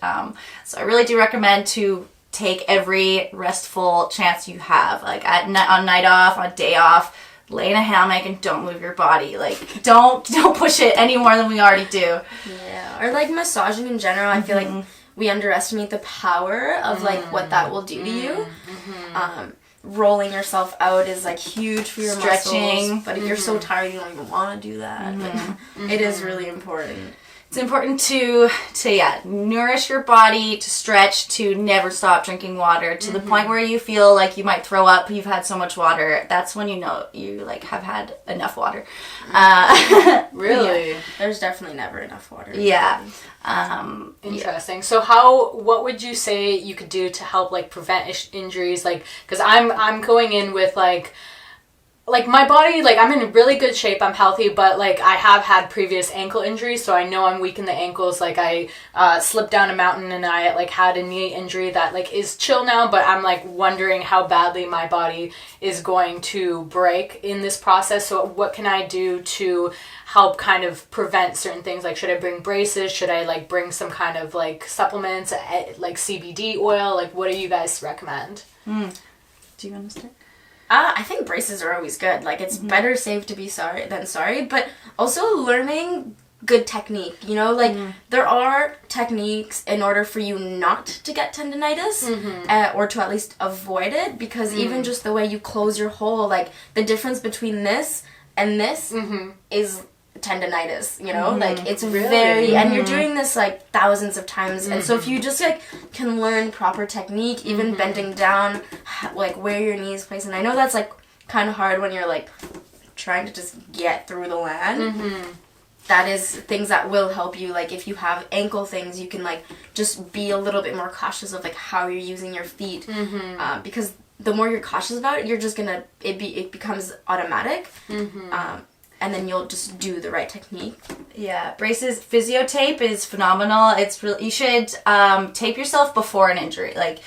Speaker 2: So I really do recommend to take every restful chance you have. Like on night off, on day off, lay in a hammock and don't move your body. Like don't push it any more than we already do.
Speaker 1: Yeah, or like massaging in general. I feel like we underestimate the power of like what that will do to you. Rolling yourself out is like huge for your
Speaker 2: Stretching.
Speaker 1: muscles, but if you're so tired you don't even want to do that. But it is really important.
Speaker 2: It's important to nourish your body, to stretch, to never stop drinking water to the point where you feel like you might throw up. You've had so much water. That's when you know you like have had enough water.
Speaker 3: Really?
Speaker 1: Yeah, there's definitely never enough water.
Speaker 2: Yeah.
Speaker 3: Interesting. So what would you say you could do to help like prevent injuries? Like, because I'm going in with like my body, like I'm in really good shape, I'm healthy, but like I have had previous ankle injuries, so I know I'm weak in the ankles. Like I slipped down a mountain and I like had a knee injury that like is chill now, but I'm like wondering how badly my body is going to break in this process. So what can I do to help kind of prevent certain things? Like, should I bring braces? Should I like bring some kind of like supplements, like CBD oil? Like, what do you guys recommend?
Speaker 2: Do you want to start?
Speaker 1: I think braces are always good. Like, it's better safe to be sorry than sorry, but also learning good technique, you know? Like, there are techniques in order for you not to get tendonitis, or to at least avoid it, because even just the way you close your hole, like, the difference between this and this is tendonitis, you know? Like, it's very, and you're doing this, like, thousands of times, and so if you just, like, can learn proper technique, even bending down, like, where your knee is placed, and I know that's, like, kind of hard when you're, like, trying to just get through the land. That is things that will help you. Like, if you have ankle things, you can, like, just be a little bit more cautious of, like, how you're using your feet, because the more you're cautious about it, you're just gonna, it becomes automatic, and then you'll just do the right technique.
Speaker 2: Yeah, braces, physio tape is phenomenal. It's really, you should tape yourself before an injury, like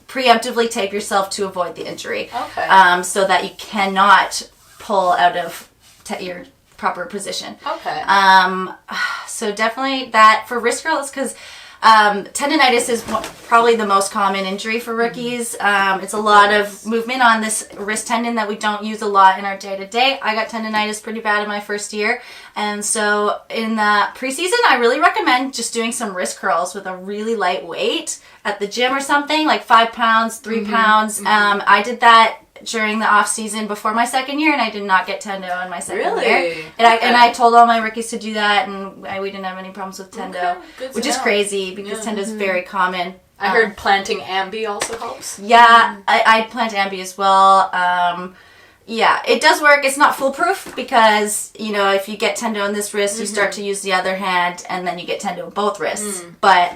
Speaker 2: preemptively tape yourself to avoid the injury.
Speaker 3: Okay.
Speaker 2: So that you cannot pull out of your proper position.
Speaker 3: Okay.
Speaker 2: So definitely that for wrist curls, because tendonitis is probably the most common injury for rookies. It's a lot of movement on this wrist tendon that we don't use a lot in our day-to-day. I got tendonitis pretty bad in my first year. And so in the preseason, I really recommend just doing some wrist curls with a really light weight at the gym or something, like 5 pounds, 3 pounds. I did that during the off season before my second year, and I did not get tendo in my second
Speaker 4: Really?
Speaker 2: year. And I told all my rookies to do that, and we didn't have any problems with tendo,
Speaker 4: good to
Speaker 2: which is
Speaker 4: know.
Speaker 2: crazy because tendo is very common.
Speaker 4: I heard planting ambi also helps.
Speaker 2: Yeah, I plant ambi as well. Yeah, it does work. It's not foolproof because, you know, if you get tendo in this wrist, you start to use the other hand, and then you get tendo in both wrists. But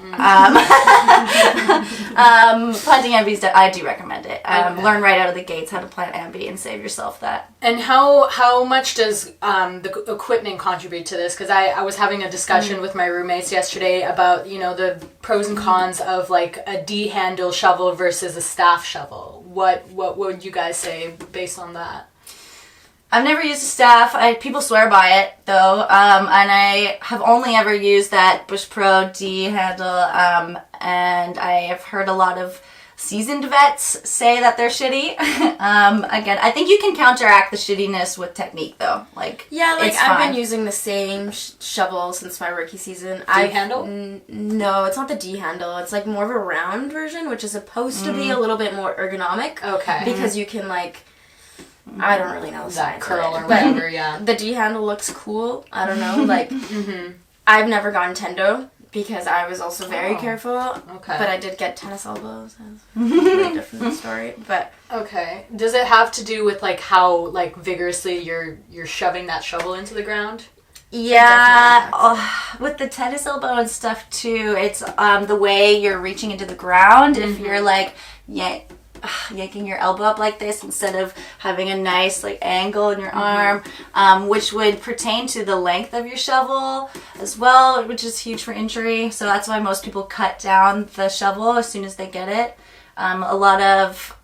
Speaker 2: planting ambi, I do recommend it. Learn right out of the gates how to plant ambi and save yourself that.
Speaker 4: And how much does the equipment contribute to this? Because I was having a discussion with my roommates yesterday about, you know, the pros and cons of like a D-handle shovel versus a staff shovel. What would you guys say based on that?
Speaker 2: I've never used a staff. People swear by it though, and I have only ever used that Bush Pro D handle. And I have heard a lot of seasoned vets say that they're shitty. Again, I think you can counteract the shittiness with technique though. Like
Speaker 1: I've
Speaker 2: fine.
Speaker 1: been using the same shovel since my rookie season.
Speaker 4: D-handle?
Speaker 1: No, it's not the D handle. It's like more of a round version, which is supposed to be a little bit more ergonomic.
Speaker 4: Okay.
Speaker 1: Because you can like, I don't really know the
Speaker 4: That
Speaker 1: science
Speaker 4: curl
Speaker 1: of it,
Speaker 4: or
Speaker 1: but
Speaker 4: whatever, yeah.
Speaker 1: the D handle looks cool. I don't know, like I've never gotten tendo because I was also very careful.
Speaker 4: Okay.
Speaker 1: But I did get tennis elbows. That's a really different story. But
Speaker 4: Okay. Does it have to do with like how like vigorously you're shoving that shovel into the ground?
Speaker 2: Yeah, with the tennis elbow and stuff too, it's the way you're reaching into the ground. If you're like yanking your elbow up like this instead of having a nice like angle in your arm, which would pertain to the length of your shovel as well, which is huge for injury. So that's why most people cut down the shovel as soon as they get it. A lot of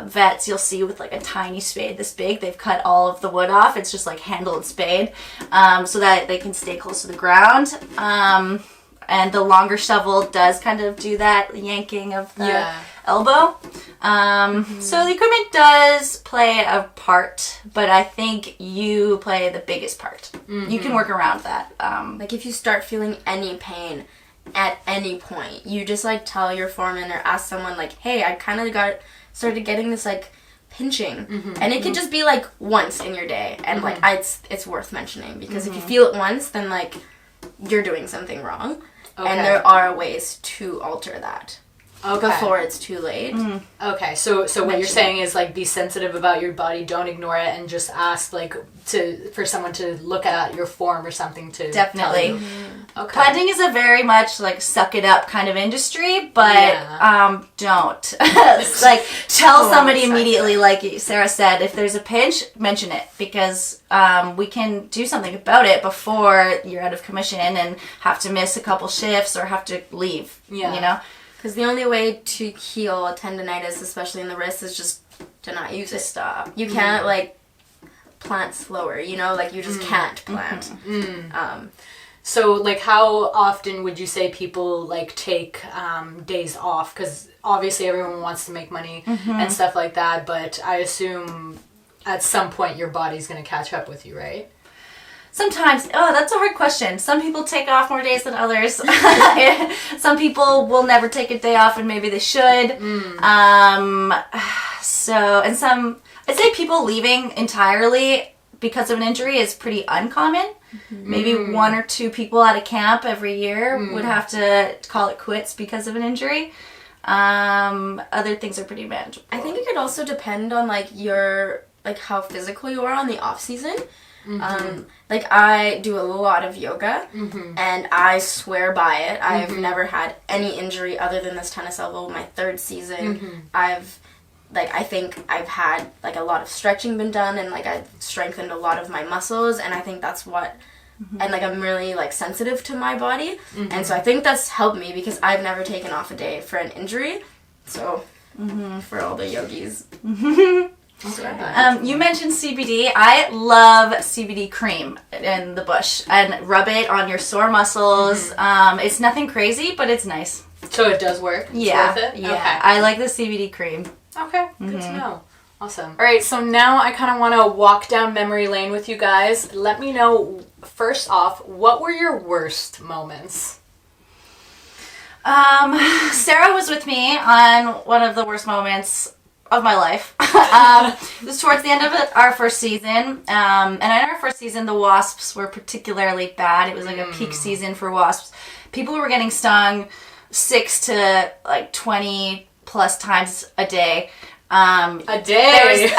Speaker 2: vets you'll see with like a tiny spade this big, they've cut all of the wood off. It's just like handle and spade, so that they can stay close to the ground. And the longer shovel does kind of do that yanking of the elbow. So the equipment does play a part, but I think you play the biggest part. You can work around that.
Speaker 1: like if you start feeling any pain at any point, you just like tell your foreman or ask someone like, hey, I kind of started getting this like pinching, and it could just be like once in your day, and like it's worth mentioning because if you feel it once, then like you're doing something wrong, and there are ways to alter that before it's too late.
Speaker 4: Okay, so what you're saying is like be sensitive about your body, don't ignore it, and just ask like for someone to look at your form or something to
Speaker 2: Definitely.
Speaker 4: tell you. Okay.
Speaker 2: Planting is a very much like suck it up kind of industry, but don't like tell somebody immediately, like Sarah said, if there's a pinch, mention it, because we can do something about it before you're out of commission and have to miss a couple shifts or have to leave. You know.
Speaker 1: Because the only way to heal a tendonitis, especially in the wrist, is just to not use it.
Speaker 2: Stop.
Speaker 1: You can't like plant slower, you know, like you just can't plant.
Speaker 4: So like how often would you say people like take days off? Because obviously everyone wants to make money and stuff like that, but I assume at some point your body's going to catch up with you, right?
Speaker 2: Sometimes, that's a hard question. Some people take off more days than others. Some people will never take a day off, and maybe they should. I'd say people leaving entirely because of an injury is pretty uncommon. Maybe one or two people at a camp every year would have to call it quits because of an injury. Other things are pretty manageable.
Speaker 1: I think it could also depend on like your like how physical you are on the off season. Like I do a lot of yoga and I swear by it. I've never had any injury other than this tennis elbow. My third season, I think I've had like a lot of stretching been done, and like I've strengthened a lot of my muscles, and I think that's what and like I'm really like sensitive to my body, and so I think that's helped me because I've never taken off a day for an injury. So for all the yogis.
Speaker 2: You mentioned CBD. I love CBD cream in the bush and rub it on your sore muscles. It's nothing crazy, but it's nice.
Speaker 4: So it does work? It's worth it?
Speaker 2: Yeah.
Speaker 4: Okay.
Speaker 2: I like the CBD cream.
Speaker 4: Okay, good to know. Awesome. All right, so now I kind of want to walk down memory lane with you guys. Let me know, first off, what were your worst moments?
Speaker 2: Sarah was with me on one of the worst moments of my life. It was towards the end of our first season. And in our first season, the wasps were particularly bad. It was like a peak season for wasps. People were getting stung 6 to like 20 plus times a day.
Speaker 4: A day?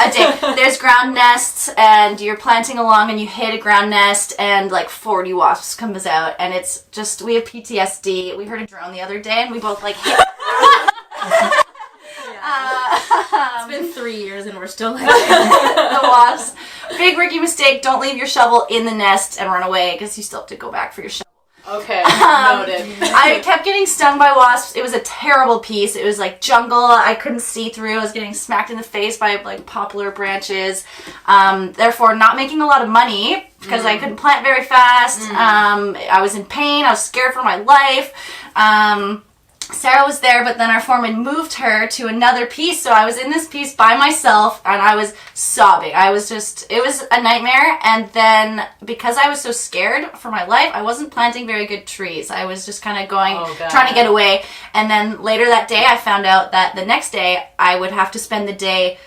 Speaker 2: There's ground nests, and you're planting along and you hit a ground nest and like 40 wasps comes out, and it's just, we have PTSD. We heard a drone the other day and we both like hit.
Speaker 1: It's been 3 years and we're still like
Speaker 2: the wasps. Big rookie mistake, don't leave your shovel in the nest and run away because you still have to go back for your shovel.
Speaker 4: Okay, noted.
Speaker 2: I kept getting stung by wasps. It was a terrible piece. It was like jungle. I couldn't see through. I was getting smacked in the face by like poplar branches. Therefore, not making a lot of money because I couldn't plant very fast. I was in pain. I was scared for my life. Sarah was there, but then our foreman moved her to another piece, so I was in this piece by myself, and I was sobbing. It was a nightmare, and then, because I was so scared for my life, I wasn't planting very good trees. I was just kind of trying to get away, and then later that day, I found out that the next day, I would have to spend the day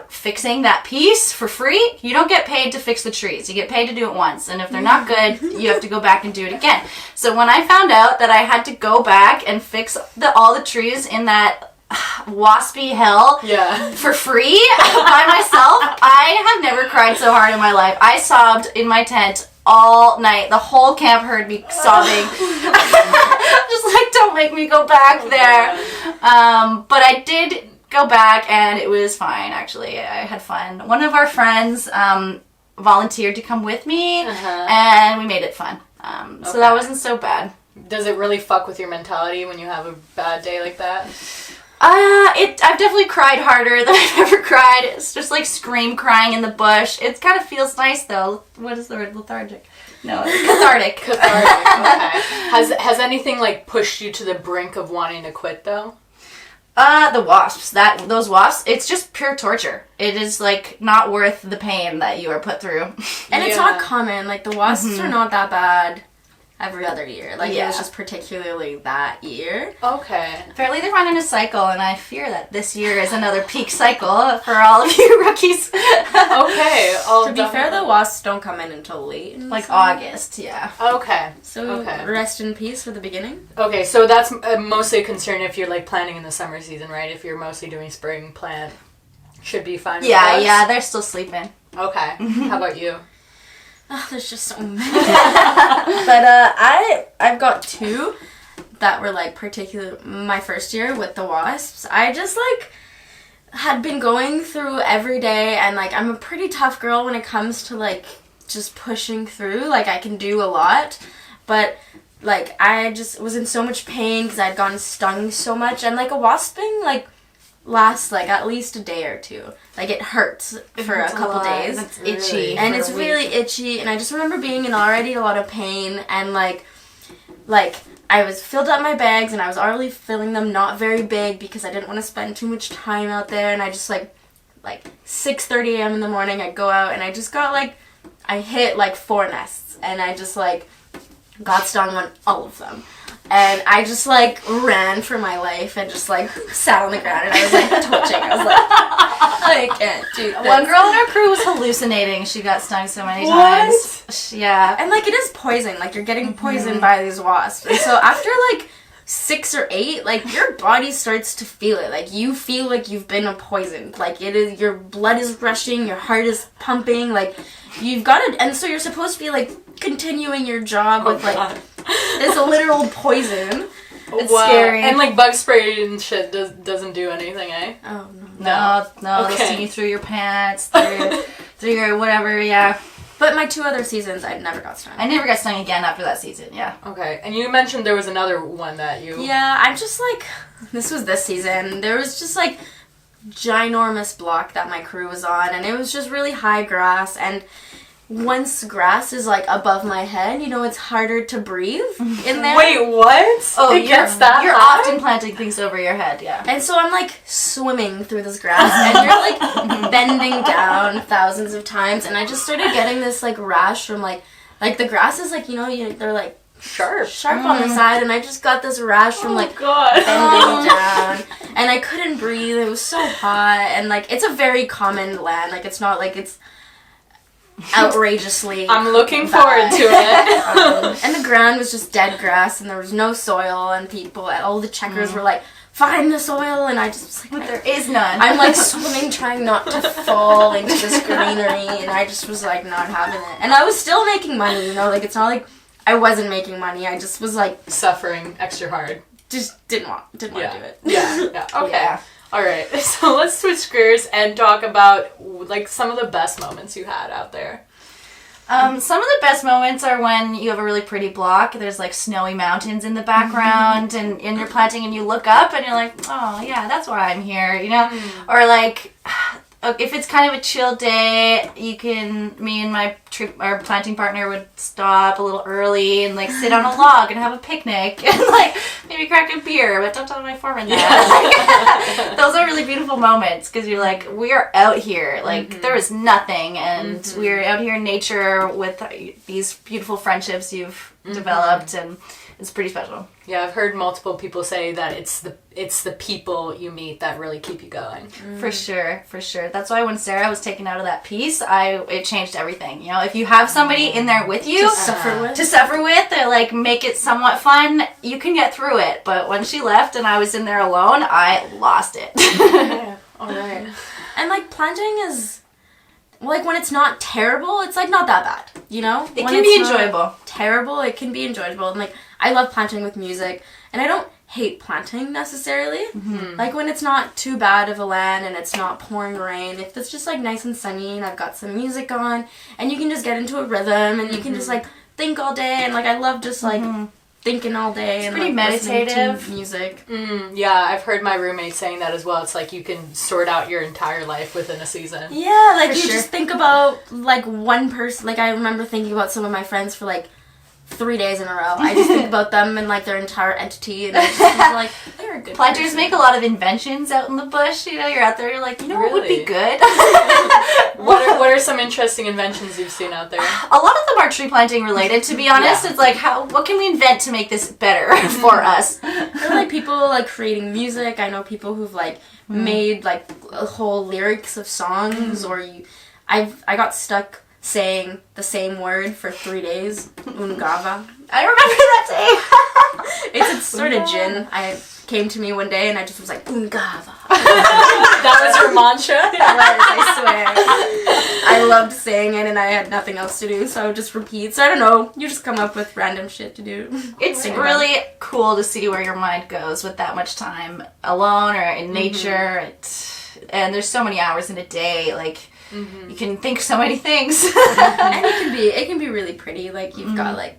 Speaker 2: fixing that piece for free. You don't get paid to fix the trees. You get paid to do it once, and if they're not good, you have to go back and do it again. So when I found out that I had to go back and fix all the trees in that waspy hell for free by myself, I have never cried so hard in my life. I sobbed in my tent all night. The whole camp heard me sobbing. Just like, don't make me go back there. But I did go back, and it was fine, actually. I had fun. One of our friends volunteered to come with me, and we made it fun. So that wasn't so bad.
Speaker 4: Does it really fuck with your mentality when you have a bad day like that?
Speaker 2: I've definitely cried harder than I've ever cried. It's just like scream crying in the bush. It kind of feels nice, though. What is the word? Lethargic? No, it's cathartic.
Speaker 4: Cathartic, okay. Has anything like pushed you to the brink of wanting to quit, though?
Speaker 2: The wasps. Those wasps, it's just pure torture. It is, like, not worth the pain that you are put through.
Speaker 1: And it's not common. Like, the wasps are not that bad every other year. Like, it was just particularly that year.
Speaker 4: Okay.
Speaker 2: Apparently they run in a cycle, and I fear that this year is another peak cycle for all of you rookies.
Speaker 4: Okay.
Speaker 1: To be fair, the wasps don't come in until late in
Speaker 2: like
Speaker 1: summer.
Speaker 2: August, yeah.
Speaker 4: Okay.
Speaker 1: So rest in peace for the beginning.
Speaker 4: Okay, so that's mostly a concern if you're like planting in the summer season, right? If you're mostly doing spring plant, should be fine with us.
Speaker 2: Yeah, they're still sleeping.
Speaker 4: Okay. How about you?
Speaker 1: Oh, there's just so many. But I've got 2 that were like particular my first year with the wasps. I just like had been going through every day, and like I'm a pretty tough girl when it comes to like just pushing through. Like I can do a lot, but like I just was in so much pain because I'd gotten stung so much, and like a wasp sting like lasts like at least a day or 2. Like it hurts for a couple days.
Speaker 2: It's itchy.
Speaker 1: And it's really itchy, and I just remember being in already a lot of pain, and like I was filled up my bags, and I was already filling them not very big because I didn't want to spend too much time out there, and I just like 6:30 a.m. in the morning I'd go out, and I just got like I hit like 4 nests, and I just like got stung on all of them. And I just, like, ran for my life and just, like, sat on the ground, and I was, like, twitching. I was like, I can't do this.
Speaker 2: One girl in our crew was hallucinating. She got stung so many times. Yeah.
Speaker 1: And, like, it is poison. Like, you're getting poisoned by these wasps. And so after, like, 6 or 8, like, your body starts to feel it. Like, you feel like you've been poisoned. Like, it is, your blood is rushing, your heart is pumping, like, you've got it. And so you're supposed to be, like, continuing your job with, like, this literal poison. It's scary.
Speaker 4: And like bug spray and shit doesn't do anything, eh?
Speaker 1: Oh
Speaker 2: No,
Speaker 4: Okay.
Speaker 2: they'll see you through your pants, through your whatever, yeah.
Speaker 1: But my 2 other seasons, I never got stung.
Speaker 2: I never got stung again after that season, yeah.
Speaker 4: Okay, and you mentioned there was another one that you...
Speaker 1: Yeah, I'm just like, this was this season. There was just like ginormous block that my crew was on, and it was just really high grass, and once grass is like above my head, you know, it's harder to breathe in there.
Speaker 4: Wait, what?
Speaker 2: Oh,
Speaker 4: it gets that
Speaker 2: you're
Speaker 4: high?
Speaker 2: often planting things over your head, yeah.
Speaker 1: And so I'm like swimming through this grass, and you're like bending down thousands of times, and I just started getting this like rash from like the grass is like, you know, they're like sharp on the side, and I just got this rash from like
Speaker 4: God.
Speaker 1: bending down, and I couldn't breathe. It was so hot, and like it's a very common land. Like it's not like it's outrageously.
Speaker 4: I'm looking
Speaker 1: bad.
Speaker 4: forward to it.
Speaker 1: And the ground was just dead grass, and there was no soil, and all the checkers were like, find the soil, and I just was like,
Speaker 2: But there is none.
Speaker 1: I'm like swimming, trying not to fall into this greenery, and I just was like not having it. And I was still making money, you know, like it's not like I wasn't making money. I just was like
Speaker 4: Suffering extra hard.
Speaker 1: just didn't want to do it.
Speaker 4: Yeah. Okay.
Speaker 2: Yeah.
Speaker 4: All right. So let's switch gears and talk about like some of the best moments you had out there.
Speaker 2: Some of the best moments are when you have a really pretty block. There's like snowy mountains in the background, and you're planting, and you look up, and you're like, oh yeah, that's why I'm here, you know. Or like, if it's kind of a chill day, me and my our planting partner would stop a little early and like sit on a log and have a picnic and like maybe crack a beer, but don't tell my foreman that. Those are really beautiful moments because you're like, we are out here, like there is nothing, and we're out here in nature with these beautiful friendships you've developed, and it's pretty special.
Speaker 4: Yeah, I've heard multiple people say that it's the people you meet that really keep you going.
Speaker 2: For sure. That's why when Sarah was taken out of that piece, it changed everything. You know, if you have somebody in there with you
Speaker 1: To suffer with.
Speaker 2: they like make it somewhat fun, you can get through it. But when she left and I was in there alone, I lost it.
Speaker 4: All right.
Speaker 1: And like planting is like when it's not terrible, it's like not that bad, you know?
Speaker 2: It
Speaker 1: When
Speaker 2: can be
Speaker 1: it's not
Speaker 2: enjoyable.
Speaker 1: Terrible, it can be enjoyable. And like I love planting with music, and I don't hate planting necessarily. Like when it's not too bad of a land and it's not pouring rain, if it's just like nice and sunny and I've got some music on and you can just get into a rhythm and you can just like think all day, and like I love just like thinking all day.
Speaker 2: It's
Speaker 1: and
Speaker 2: pretty
Speaker 1: like, listening to
Speaker 2: meditative.
Speaker 1: music.
Speaker 4: Yeah, I've heard my roommate saying that as well. It's like you can sort out your entire life within a season.
Speaker 1: Yeah, like
Speaker 2: For
Speaker 1: you
Speaker 2: sure.
Speaker 1: just think about like one person. Like I remember thinking about some of my friends for like 3 days in a row. I just think about them and like their entire entity, and I just was like, they're a good
Speaker 2: Planters
Speaker 1: person.
Speaker 2: make a lot of inventions out in the bush. You know, you're out there, you're like, you know what would
Speaker 4: Really?
Speaker 2: be good?
Speaker 4: What are some interesting inventions you've seen out there?
Speaker 2: A lot of them are tree planting related, to be honest.
Speaker 4: Yeah.
Speaker 2: It's like, what can we invent to make this better for us?
Speaker 1: Or like people like creating music. I know people who've like made like whole lyrics of songs, or I got stuck saying the same word for 3 days. Ungava.
Speaker 2: I remember that day.
Speaker 1: It's a sort of gin. I came to me one day and I just was like Ungava.
Speaker 4: That was your mantra?
Speaker 1: I swear. I loved saying it and I had nothing else to do, so I would just repeat. So I don't know. You just come up with random shit to do.
Speaker 2: It's
Speaker 1: Think about
Speaker 2: really cool to see where your mind goes with that much time alone or in nature. And there's so many hours in a day. Like, you can think so many things.
Speaker 1: And it can be really pretty. Like you've got like,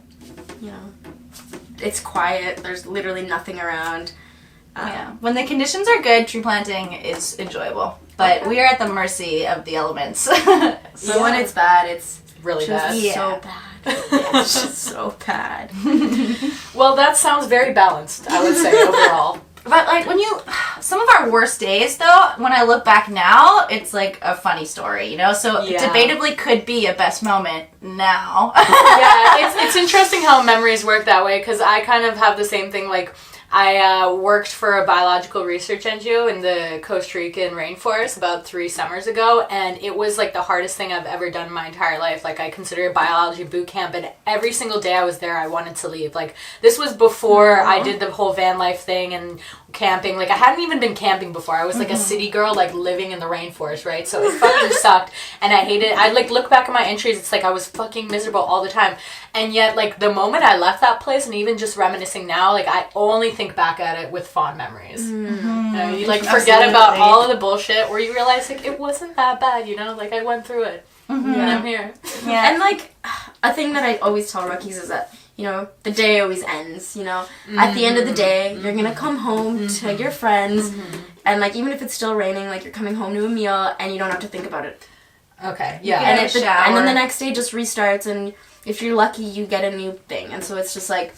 Speaker 1: you know, it's quiet. There's literally nothing around.
Speaker 2: Yeah. When the conditions are good, tree planting is enjoyable. But we are at the mercy of the elements.
Speaker 1: So when it's bad, it's
Speaker 4: Really
Speaker 1: just
Speaker 4: bad.
Speaker 2: Yeah.
Speaker 1: so bad. It's just so bad.
Speaker 4: Well, that sounds very balanced, I would say, overall.
Speaker 2: But like some of our worst days though, when I look back now, it's like a funny story, you know? So
Speaker 4: Yeah.
Speaker 2: debatably could be a best moment now.
Speaker 4: Yeah, it's interesting how memories work that way, because I kind of have the same thing. Like, I worked for a biological research NGO in the Costa Rican rainforest about 3 summers ago, and it was like the hardest thing I've ever done in my entire life. Like, I consider it biology boot camp, and every single day I was there, I wanted to leave. Like, this was before I did the whole van life thing and camping. Like, I hadn't even been camping before. I was like a city girl, like living in the rainforest, right? So it fucking sucked, and I hated it. I like look back at my entries, it's like I was fucking miserable all the time. And yet, like, the moment I left that place, and even just reminiscing now, like, I only think back at it with fond memories. You know, you like forget about
Speaker 2: Absolutely.
Speaker 4: all of the bullshit, where you realize like it wasn't that bad, you know, like I went through it and I'm here.
Speaker 2: Yeah.
Speaker 1: And like a thing that I always tell rookies is that, you know, the day always ends, you know. At the end of the day, you're gonna come home to your friends, and like even if it's still raining, like you're coming home to a meal and you don't have to think about it.
Speaker 4: Okay,
Speaker 2: Yeah.
Speaker 4: yeah.
Speaker 1: And,
Speaker 2: a shower.
Speaker 1: and then the next day just restarts, and if you're lucky, you get a new thing. And so it's just like,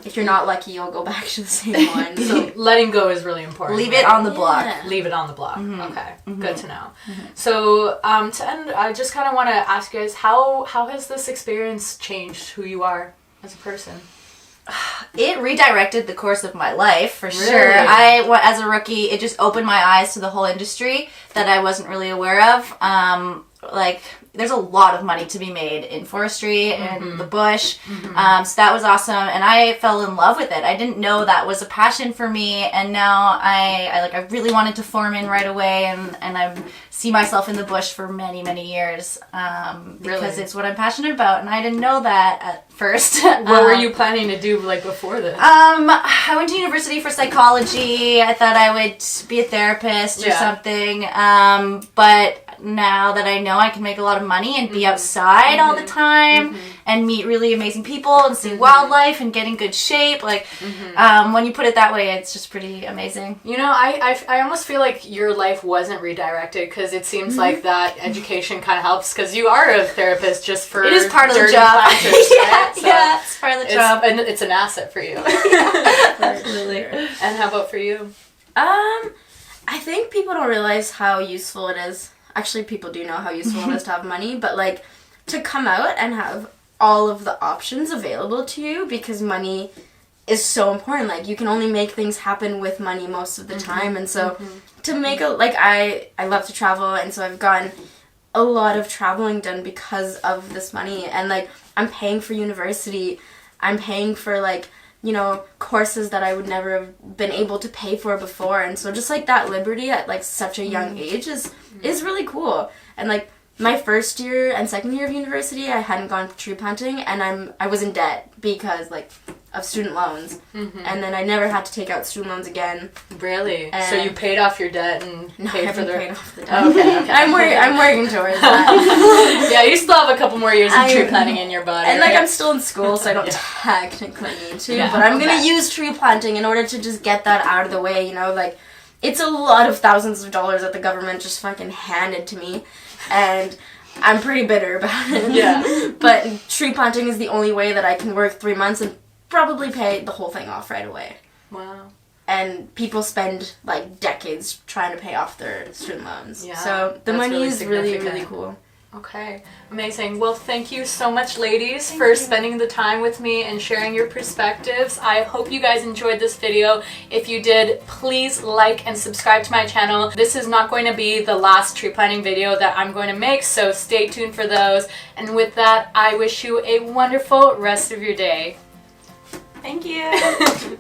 Speaker 1: if you're not lucky, you'll go back to the same one.
Speaker 4: So letting go is really important.
Speaker 2: Leave
Speaker 4: right?
Speaker 2: it on the block.
Speaker 1: Yeah.
Speaker 4: Leave it on the block. Okay, good to know. So to end, I just kind of want to ask you guys, how has this experience changed who you are? as a person?
Speaker 2: It redirected the course of my life for
Speaker 4: Really?
Speaker 2: sure. As a rookie, it just opened my eyes to the whole industry that I wasn't really aware of. There's a lot of money to be made in forestry and the bush. So that was awesome, and I fell in love with it. I didn't know that was a passion for me, and now I really wanted to foreman right away, and I see myself in the bush for many years because it's what I'm passionate about, and I didn't know that at first.
Speaker 4: What were you planning to do before this?
Speaker 2: I went to university for psychology. I thought I would be a therapist or something. But now that I know I can make a lot of money and be outside all the time and meet really amazing people and see wildlife and get in good shape, when you put it that way, it's just pretty amazing.
Speaker 4: You know, I almost feel like your life wasn't redirected, because it seems like that education kind of helps, because you are a therapist just for
Speaker 2: It is part of the
Speaker 4: dirty
Speaker 2: job.
Speaker 4: planters, right? So
Speaker 2: Yeah, it's part of the job.
Speaker 4: And it's an asset for you.
Speaker 2: Absolutely.
Speaker 4: And how about for you?
Speaker 1: I think people don't realize how useful it is. Actually, people do know how useful it is to have money, but like to come out and have all of the options available to you, because money is so important. Like, you can only make things happen with money most of the time, and so to make I love to travel, and so I've gotten a lot of traveling done because of this money, and like I'm paying for university, I'm paying for courses that I would never have been able to pay for before, and so just like that liberty at like such a young age is really cool. And like my first year and second year of university, I hadn't gone tree planting, and I was in debt because of student loans, and then I never had to take out student loans again.
Speaker 4: Really?
Speaker 1: And
Speaker 4: So you paid off your debt and paid for the...
Speaker 1: paid off the debt.
Speaker 4: Okay.
Speaker 1: I'm working towards that.
Speaker 4: Yeah, you still have a couple more years of tree
Speaker 1: I-
Speaker 4: planting in your body.
Speaker 1: And
Speaker 4: right?
Speaker 1: I'm still in school, so I don't technically need to.
Speaker 4: Yeah,
Speaker 1: but I'm gonna
Speaker 4: okay.
Speaker 1: use tree planting in order to just get that out of the way. It's a lot of thousands of dollars that the government just fucking handed to me, and I'm pretty bitter about it.
Speaker 4: Yeah.
Speaker 1: But tree planting is the only way that I can work 3 months and probably pay the whole thing off right away.
Speaker 4: Wow.
Speaker 1: And people spend decades trying to pay off their student loans.
Speaker 4: Yeah,
Speaker 1: So the
Speaker 4: that's
Speaker 1: money
Speaker 4: really
Speaker 1: is really,
Speaker 4: significant.
Speaker 1: really cool.
Speaker 4: Okay, amazing. Well, thank you so much, ladies, for spending the time with me and sharing your perspectives. I hope you guys enjoyed this video. If you did, please like and subscribe to my channel. This is not going to be the last tree planting video that I'm going to make, so stay tuned for those. And with that, I wish you a wonderful rest of your day.
Speaker 2: Thank you.